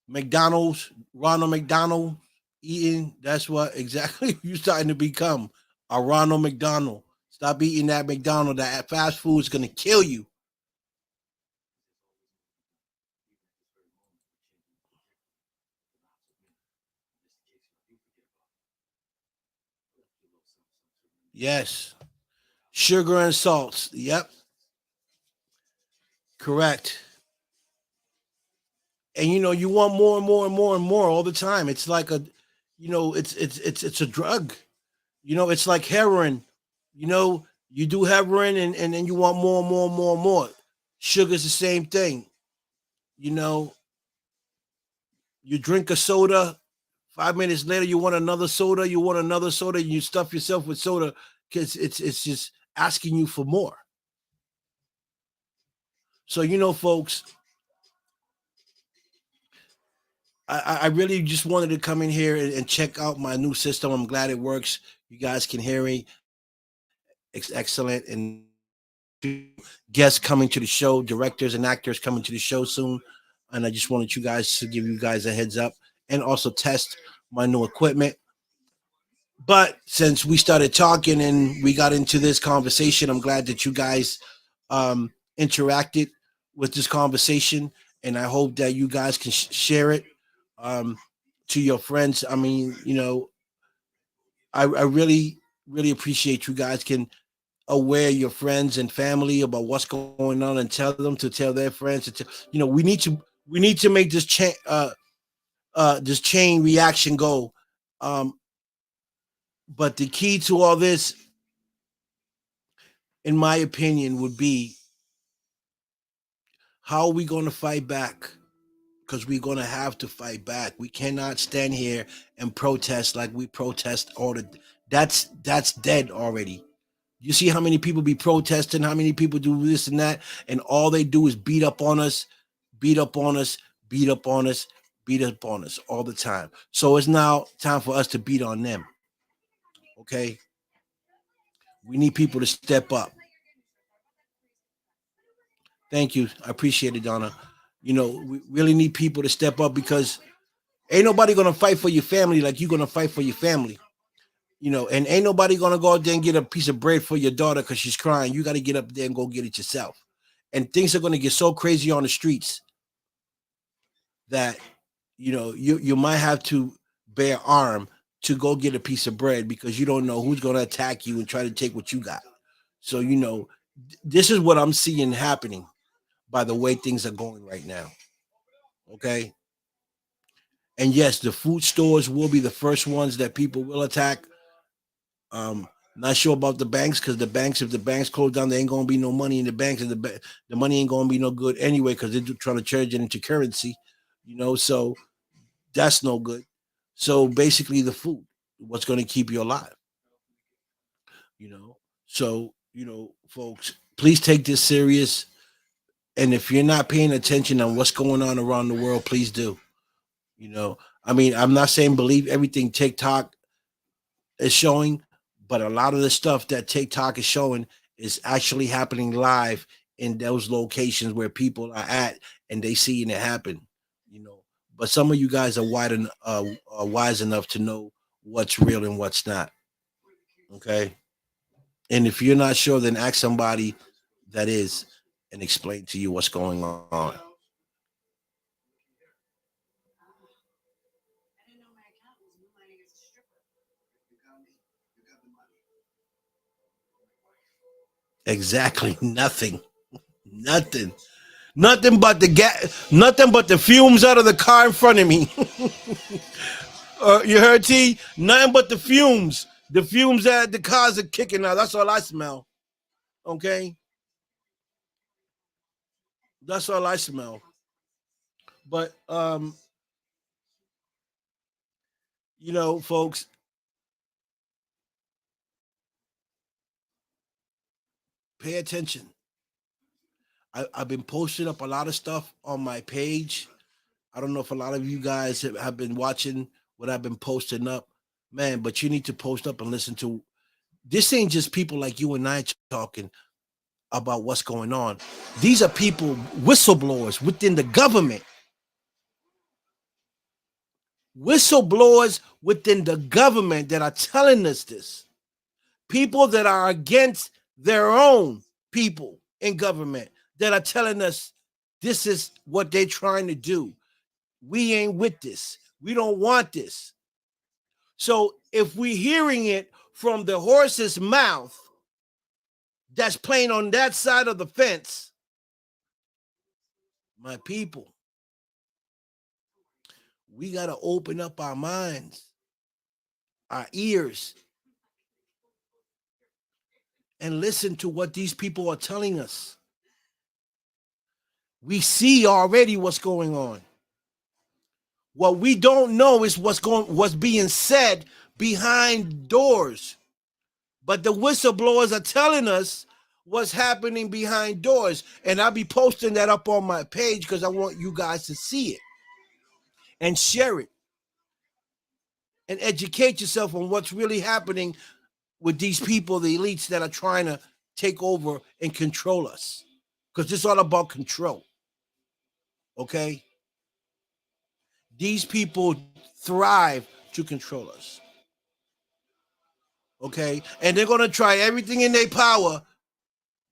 McDonald's, Ronald McDonald eating, that's what exactly you're starting to become. A Ronald McDonald. Stop eating that McDonald. That fast food is going to kill you. Yes. Sugar and salts. Yep. Correct. And you want more and more and more and more all the time. It's like it's a drug. It's like heroin. You do heroin and then you want more and more and more and more. Sugar's the same thing. You know, you drink a soda, 5 minutes later you want another soda, you want another soda, and you stuff yourself with soda because it's just asking you for more. So folks, I really just wanted to come in here and check out my new system. I'm glad it works. You guys can hear me. It's excellent. And guests coming to the show, directors and actors coming to the show soon. And I just wanted you guys to give you guys a heads up and also test my new equipment. But since we started talking and we got into this conversation, I'm glad that you guys interacted with this conversation. And I hope that you guys can share it um, to your friends. I mean, I really, really appreciate you guys can aware your friends and family about what's going on and tell them to tell their friends. We need to make this chain reaction go. Um, but the key to all this, in my opinion, would be how are we going to fight back? Because we're going to have to fight back. We cannot stand here and protest like we protest all the. That's dead already. You see how many people be protesting, how many people do this and that, and all they do is beat up on us, beat up on us, beat up on us, beat up on us all the time. So it's now time for us to beat on them. Okay, we need people to step up. Thank you, I appreciate it, Donna. We really need people to step up because Ain't nobody gonna fight for your family like you're gonna fight for your family. And ain't nobody gonna go out there and get a piece of bread for your daughter because she's crying. You got to get up there and go get it yourself. And things are gonna get so crazy on the streets that you might have to bear arm to go get a piece of bread because you don't know who's gonna attack you and try to take what you got. So this is what I'm seeing happening by the way things are going right now. Okay. And yes, the food stores will be the first ones that people will attack. Not sure about the banks because if the banks close down, there ain't gonna be no money in the banks, and the money ain't gonna be no good anyway because they're trying to change it into currency. So that's no good. So basically, the food, what's gonna keep you alive. So folks, please take this serious. And if you're not paying attention on what's going on around the world, please do. I mean, I'm not saying believe everything TikTok is showing, but a lot of the stuff that TikTok is showing is actually happening live in those locations where people are at and they seeing it happen. But some of you guys are wise enough to know what's real and what's not. Okay. And if you're not sure, then ask somebody that is and explain to you what's going on. Exactly. Nothing. Nothing. Nothing but the fumes out of the car in front of me. You heard, T? Nothing but the fumes. The fumes that the cars are kicking out. That's all I smell. Okay? That's all I smell. But folks, pay attention. I've been posting up a lot of stuff on my page. I don't know if a lot of you guys have been watching what I've been posting up, man, but you need to post up and listen to. This ain't just people like you and I talking about what's going on. These are people, whistleblowers within the government. Whistleblowers within the government that are telling us this. People that are against their own people in government that are telling us this is what they're trying to do. We ain't with this. We don't want this. So if we're hearing it from the horse's mouth that's playing on that side of the fence, my people, we got to open up our minds, our ears, and listen to what these people are telling us. We see already what's going on. What we don't know is what's being said behind doors. But the whistleblowers are telling us what's happening behind doors. And I'll be posting that up on my page because I want you guys to see it and share it and educate yourself on what's really happening with these people, the elites that are trying to take over and control us. Because it's all about control. Okay? These people thrive to control us. Okay? And they're going to try everything in their power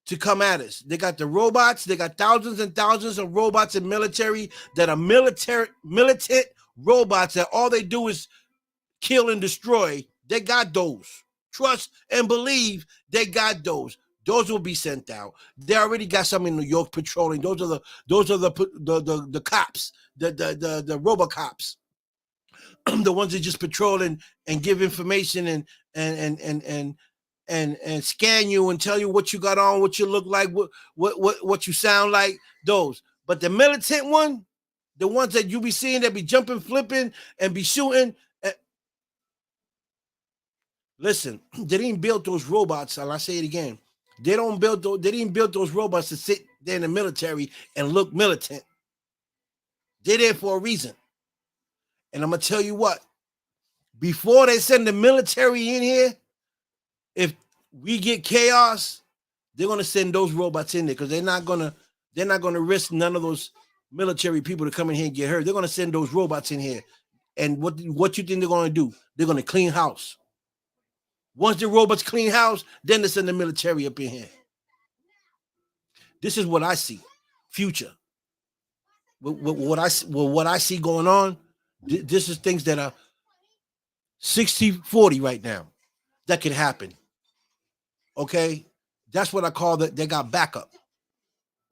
to come at us. They got the robots. They got thousands and thousands of robots in military that are militant robots that all they do is kill and destroy. They got those. Trust and believe they got those. Those will be sent out. They already got some in New York patrolling. Those are the cops, the robocops, the ones that just patrol and give information and scan you and tell you what you got on, what you look like, what you sound like. Those, but the militant one, the ones that you be seeing that be jumping, flipping, and be shooting. Listen, they didn't build those robots, and I say it again. They didn't build those robots to sit there in the military and look militant. They're there for a reason. And I'm gonna tell you what, before they send the military in here, if we get chaos, they're gonna send those robots in there because they're not gonna risk none of those military people to come in here and get hurt. They're gonna send those robots in here. And what you think they're going to do? They're going to clean house. Once the robots clean house, then they send the military up in here. This is what I see. Future. What I see going on, this is things that are 60-40 right now. That could happen. Okay? That's what I call that. They got backup.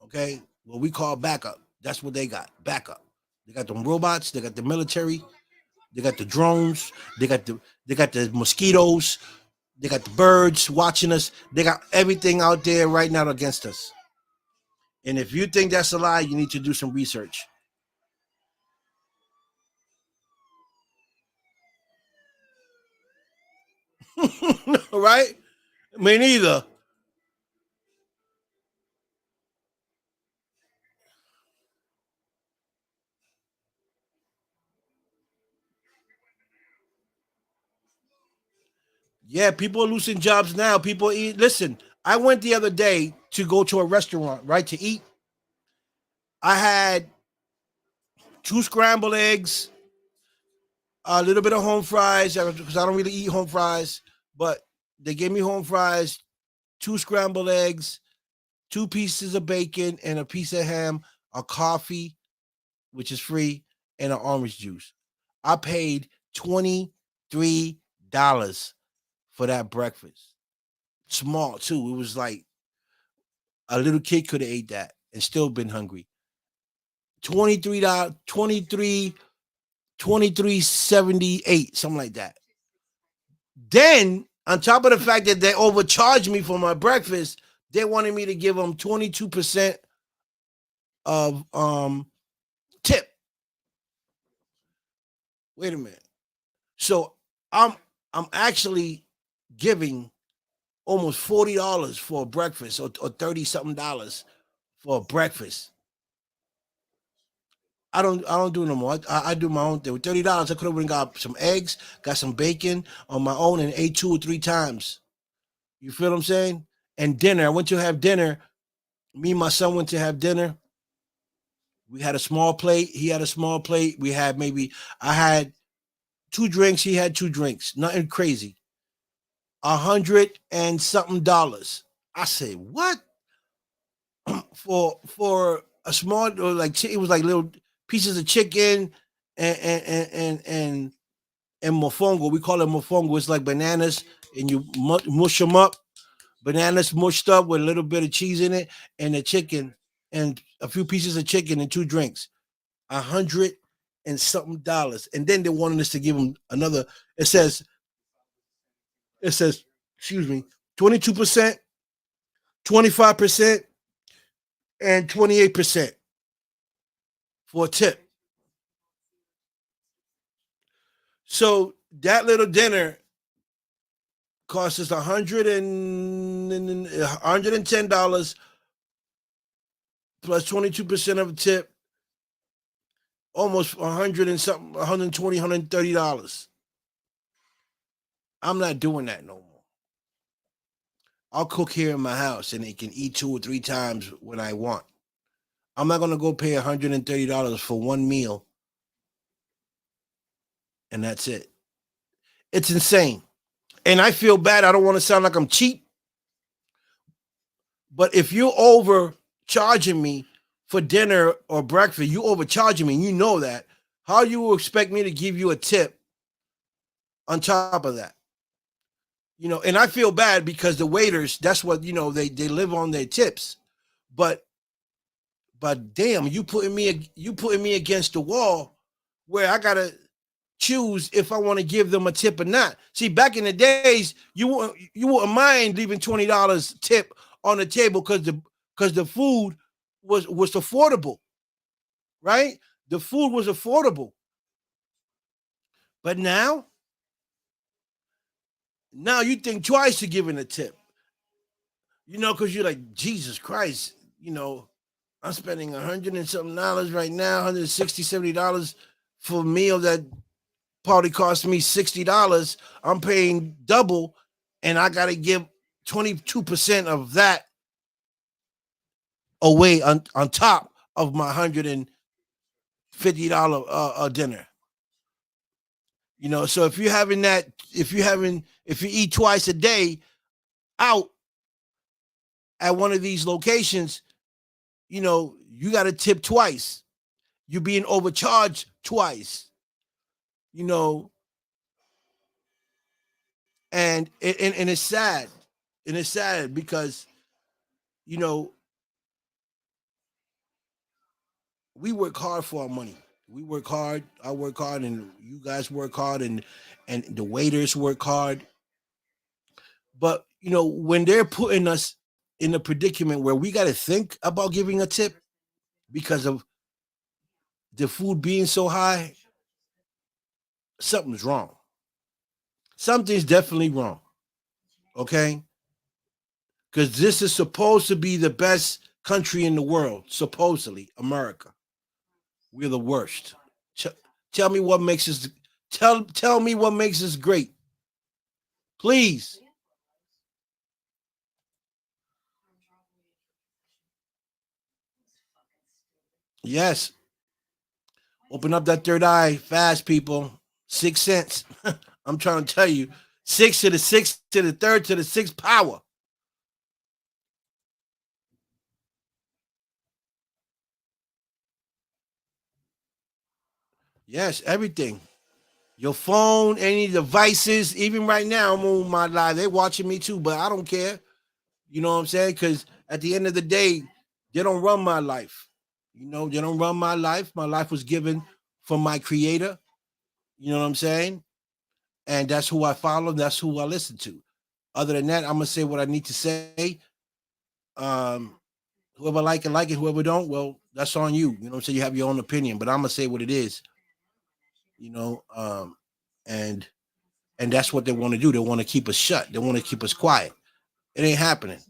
Okay? What we call backup. That's what they got. Backup. They got them robots, they got the military, they got the drones, they got the mosquitoes, they got the birds watching us. They got everything out there right now against us. And if you think that's a lie, you need to do some research. Right? Me neither. Yeah, people are losing jobs now. People eat. Listen, I went the other day to go to a restaurant, right, to eat. I had 2 scrambled eggs, a little bit of home fries because I don't really eat home fries, but they gave me home fries, 2 scrambled eggs, 2 pieces of bacon, and a piece of ham, a coffee, which is free, and an orange juice. I paid $23 for that breakfast. Small too. It was like a little kid could have ate that and still been hungry. $23, 23.78, something like that. Then, on top of the fact that they overcharged me for my breakfast, they wanted me to give them 22% of tip. Wait a minute. So I'm actually giving almost $40 for a breakfast, or 30 something dollars for a breakfast. I don't do no more. I do my own thing. With $30, I could have got some eggs, got some bacon on my own, and ate 2 or 3 times. You feel what I'm saying? And dinner. I went to have dinner. Me and my son went to have dinner. We had a small plate. He had a small plate. I had 2 drinks. He had 2 drinks. Nothing crazy. 100 and something dollars. I said, what? For a small, or like, it was like little pieces of chicken and mofongo. We call it mofongo. It's like bananas, and you mush them up. Bananas mushed up with a little bit of cheese in it, and the chicken, and a few pieces of chicken, and 2 drinks. 100 and something dollars. And then they wanted us to give them another. It says, excuse me, 22%, 25%, and 28% for a tip. So that little dinner cost us $110 plus 22% of a tip, almost 100 and something, 120, $130. I'm not doing that no more. I'll cook here in my house and it can eat 2 or 3 times when I want. I'm not gonna go pay $130 for one meal and that's it. It's insane. And I feel bad. I don't want to sound like I'm cheap, but if you're overcharging me for dinner or breakfast, you overcharging me. You know that. How you expect me to give you a tip on top of that? And I feel bad because the waiters, that's what, they live on their tips. But damn, you putting me against the wall where I gotta choose if I want to give them a tip or not. See, back in the days, you wouldn't mind leaving $20 tip on the table because the food was affordable, right? The food was affordable. But now you think twice to giving a tip, because you're like, Jesus Christ, I'm spending 100 and something dollars right now, 160, $70 for a meal that probably cost me $60. I'm paying double, and I got to give 22% of that away on top of my $150 dinner. So if you eat twice a day out at one of these locations, you got to tip twice. You're being overcharged twice. You know, and it's sad, because you know we work hard for our money. We work hard. I work hard, and you guys work hard, and the waiters work hard. But when they're putting us in a predicament where we got to think about giving a tip because of the food being so high, something's wrong. Something's definitely wrong. Okay, because this is supposed to be the best country in the world. Supposedly, America. We're the worst. Tell me what makes us. Tell me what makes us great, please. Yes, open up that third eye fast, people. 6 cents. I'm trying to tell you, six to the sixth to the third to the sixth power. Yes, everything. Your phone, any devices, even right now, I'm on my live. They're watching me too, but I don't care. You know what I'm saying? Because at the end of the day, they don't run my life. They don't run my life. My life was given from my creator. You know what I'm saying? And that's who I follow. That's who I listen to. Other than that, I'm gonna say what I need to say. Um, Whoever like it. Whoever don't, well, that's on you. You know what I'm saying? You have your own opinion, but I'm gonna say what it is. You know, um, and and that's what they want to do. They want to keep us shut. They want to keep us quiet. It ain't happening.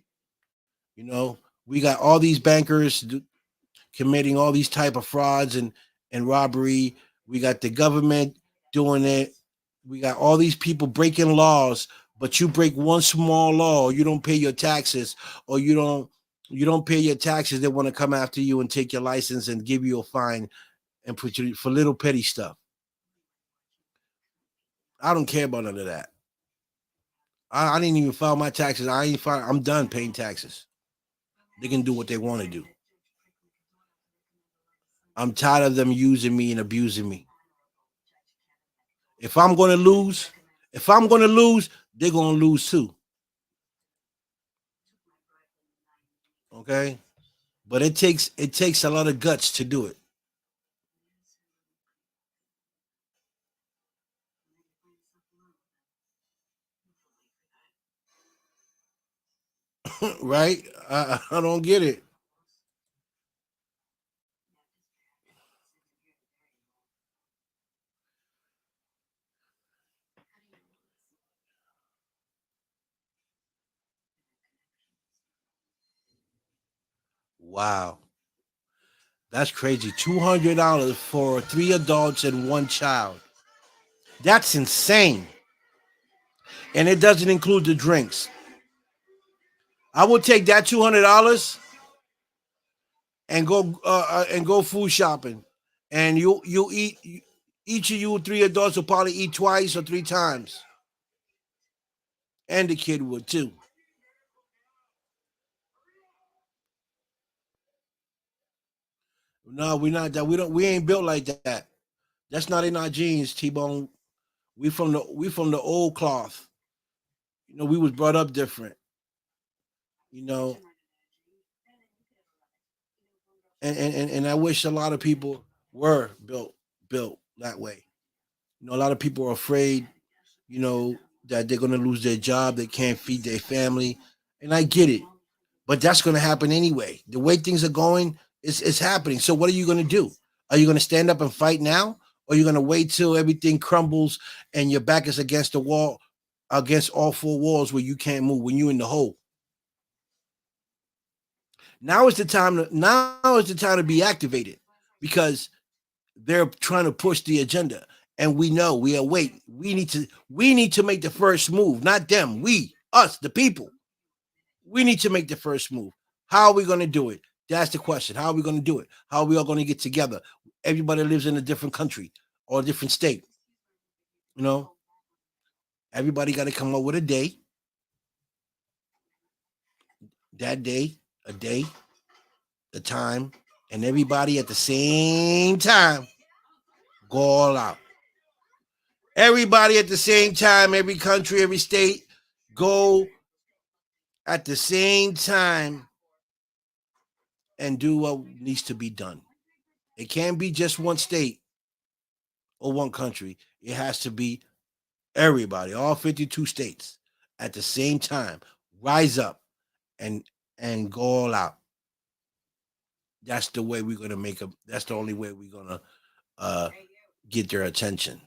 You know, we got all these bankers committing all these type of frauds and robbery. We got the government doing it. We got all these people breaking laws, but you break one small law, you don't pay your taxes, or you don't pay your taxes. They want to come after you and take your license and give you a fine and put you for little petty stuff. I don't care about none of that. I didn't even file my taxes. I ain't file. I'm done paying taxes. They can do what they want to do. I'm tired of them using me and abusing me. If I'm gonna lose, they're gonna lose too. Okay, but it takes a lot of guts to do it, right? I don't get it. Wow, that's crazy. $200 for three adults and one child. That's insane, and it doesn't include the drinks. I would take that $200 and go food shopping, and you eat. Each of you three adults will probably eat twice or three times, and the kid would too. No, we're not that. We ain't built like that. That's not in our genes, T Bone. We from the old cloth. We was brought up different. You know, and I wish a lot of people were built that way. A lot of people are afraid. You know that they're gonna lose their job. They can't feed their family, and I get it. But that's gonna happen anyway. The way things are going, it's happening. So what are you gonna do? Are you gonna stand up and fight now? Or are you gonna wait till everything crumbles and your back is against the wall, against all four walls where you can't move when you're in the hole? Now is the time to be activated because they're trying to push the agenda. And we know we are wait. We need to make the first move, not them. Us, the people. We need to make the first move. How are we going to do it? That's the question. How are we going to do it? How are we all going to get together? Everybody lives in a different country or a different state. You know, everybody got to come up with a day. That day, a day, a time, and everybody at the same time go all out. Everybody at the same time, every country, every state, go at the same time and do what needs to be done. It can't be just one state or one country. It has to be everybody, all 52 states at the same time. Rise up and go all out. That's the way we're gonna make them. That's the only way we're gonna uh, get their attention.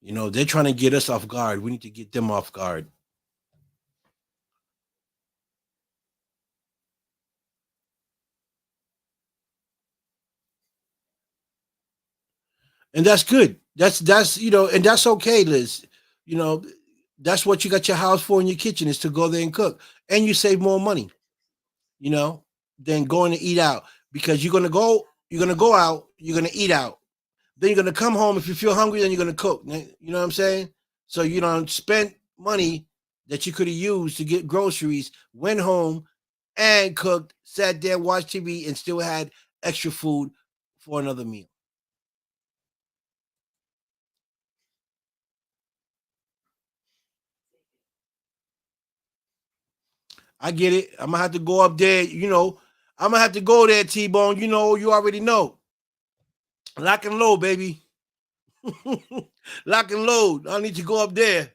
You know, they're trying to get us off guard. We need to get them off guard. And that's good. That's and that's okay, Liz. You know, that's what you got your house for in your kitchen is to go there and cook, and you save more money. You know, than going to eat out because you're gonna go out, you're gonna eat out, then you're gonna come home. If you feel hungry, then you're gonna cook. You know what I'm saying? So you don't spend money that you could have used to get groceries, went home and cooked, sat there, watched TV, and still had extra food for another meal. I get it. I'm gonna have to go up there. I'm gonna have to go there, T Bone. You already know. Lock and load, baby. Lock and load. I need to go up there.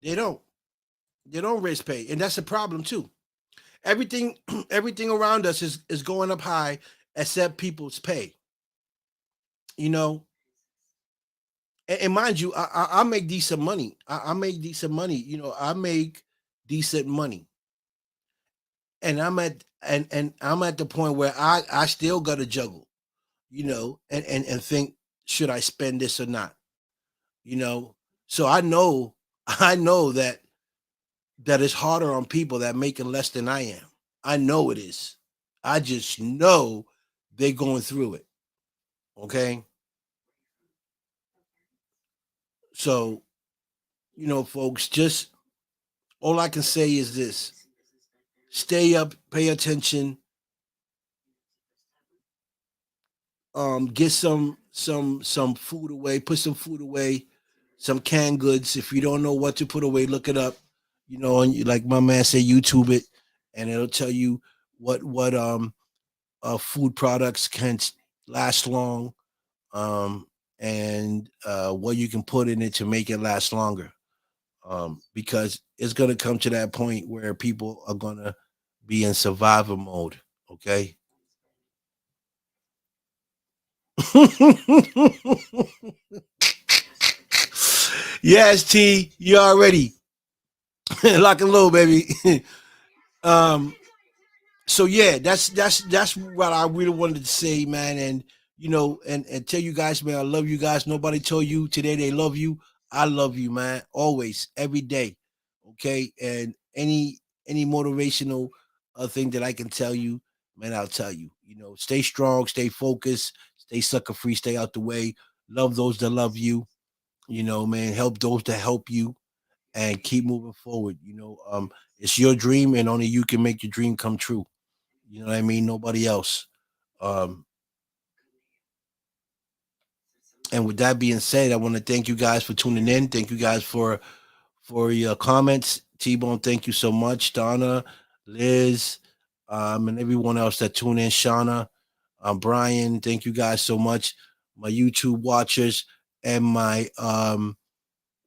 They don't. They don't raise pay, and that's a problem too. Everything, everything around us is going up high, except people's pay. You know, and mind you, I make decent money. I make decent money. I make decent money, and I'm at the point where I still got to juggle. And think, should I spend this or not? You know, so I know I know that it's harder on people that making less than I am. I know it is. I just know they're going through it. Okay. So, folks, just all I can say is this: stay up, pay attention, get some food away, put some food away, some canned goods. If you don't know what to put away, look it up. And like my man say, YouTube it, and it'll tell you what food products can last long, and what you can put in it to make it last longer. Because it's gonna come to that point where people are gonna be in survival mode. Okay. Yes, T, you already lock and load, baby. um, so yeah, that's what I really wanted to say, man. And and tell you guys, man, I love you guys. Nobody told you today they love you. I love you, man. Always, every day. Okay. And any motivational thing that I can tell you, man, I'll tell you. Stay strong, stay focused, stay sucker free, stay out the way. Love those that love you. Man, help those that help you, and keep moving forward. It's your dream, and only you can make your dream come true. You know what I mean? Nobody else. Um, and with that being said, I want to thank you guys for tuning in. Thank you guys for your comments. T Bone, thank you so much. Donna, Liz, and everyone else that tune in. Shauna, Brian, thank you guys so much. My YouTube watchers and my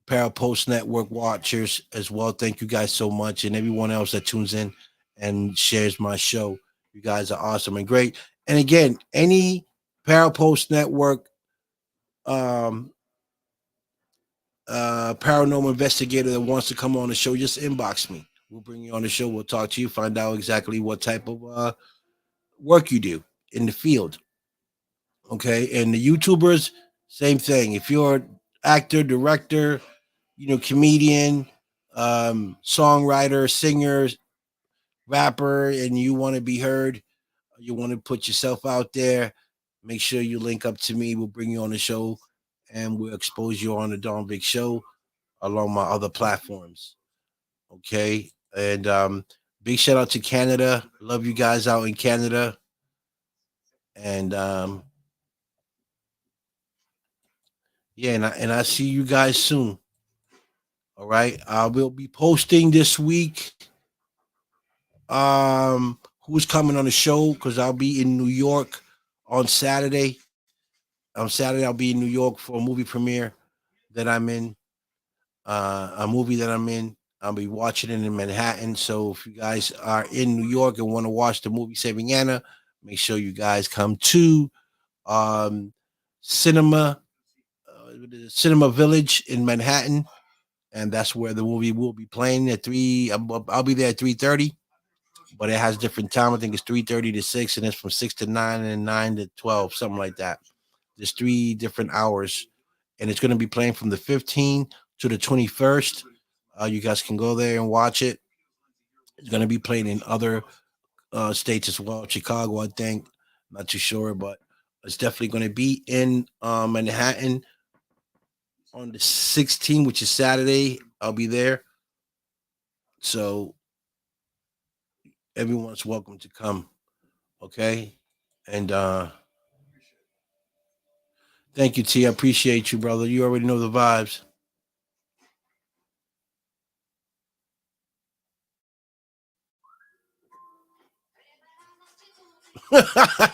Parapost Network watchers as well. Thank you guys so much, and everyone else that tunes in and shares my show. You guys are awesome and great. And again, any Parapost Network um, paranormal investigator that wants to come on the show, just inbox me. We'll bring you on the show. We'll talk to you, find out exactly what type of work you do in the field. Okay, and the YouTubers, same thing. If you're an actor, director, comedian, songwriter, singer, rapper, and you want to be heard, you want to put yourself out there, make sure you link up to me. We'll bring you on the show and we'll expose you on the Don Big Show along my other platforms. Okay. And big shout out to Canada. Love you guys out in Canada. And yeah, and I see you guys soon. All right. I will be posting this week who's coming on the show because I'll be in New York on Saturday. On Saturday, I'll be in New York for a movie premiere that I'm in. A movie that I'm in. I'll be watching it in Manhattan. So if you guys are in New York and want to watch the movie Saving Anna, make sure you guys come to Cinema Cinema Village in Manhattan, and that's where the movie will be playing at 3. I'll be there at 3:30, but it has different time. I think it's 3:30 to 6, and it's from 6 to 9 and 9 to 12, something like that. There's 3 different hours, and it's going to be playing from the 15th to the 21st. You guys can go there and watch it. It's going to be playing in other states as well. Chicago, I think. Not too sure, but it's definitely going to be in Manhattan on the 16th, which is Saturday. I'll be there. So everyone's welcome to come. Okay. And thank you, T. I appreciate you, brother. You already know the vibes.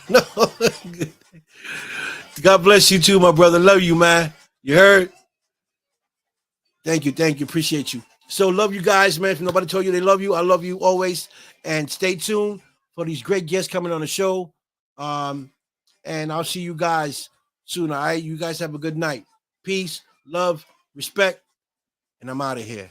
No. God bless you too, my brother. Love you, man. You heard? Thank you. Thank you. Appreciate you. So love you guys, man. If nobody told you they love you, I love you always. And stay tuned for these great guests coming on the show. And I'll see you guys soon. All right. You guys have a good night. Peace, love, respect. And I'm out of here.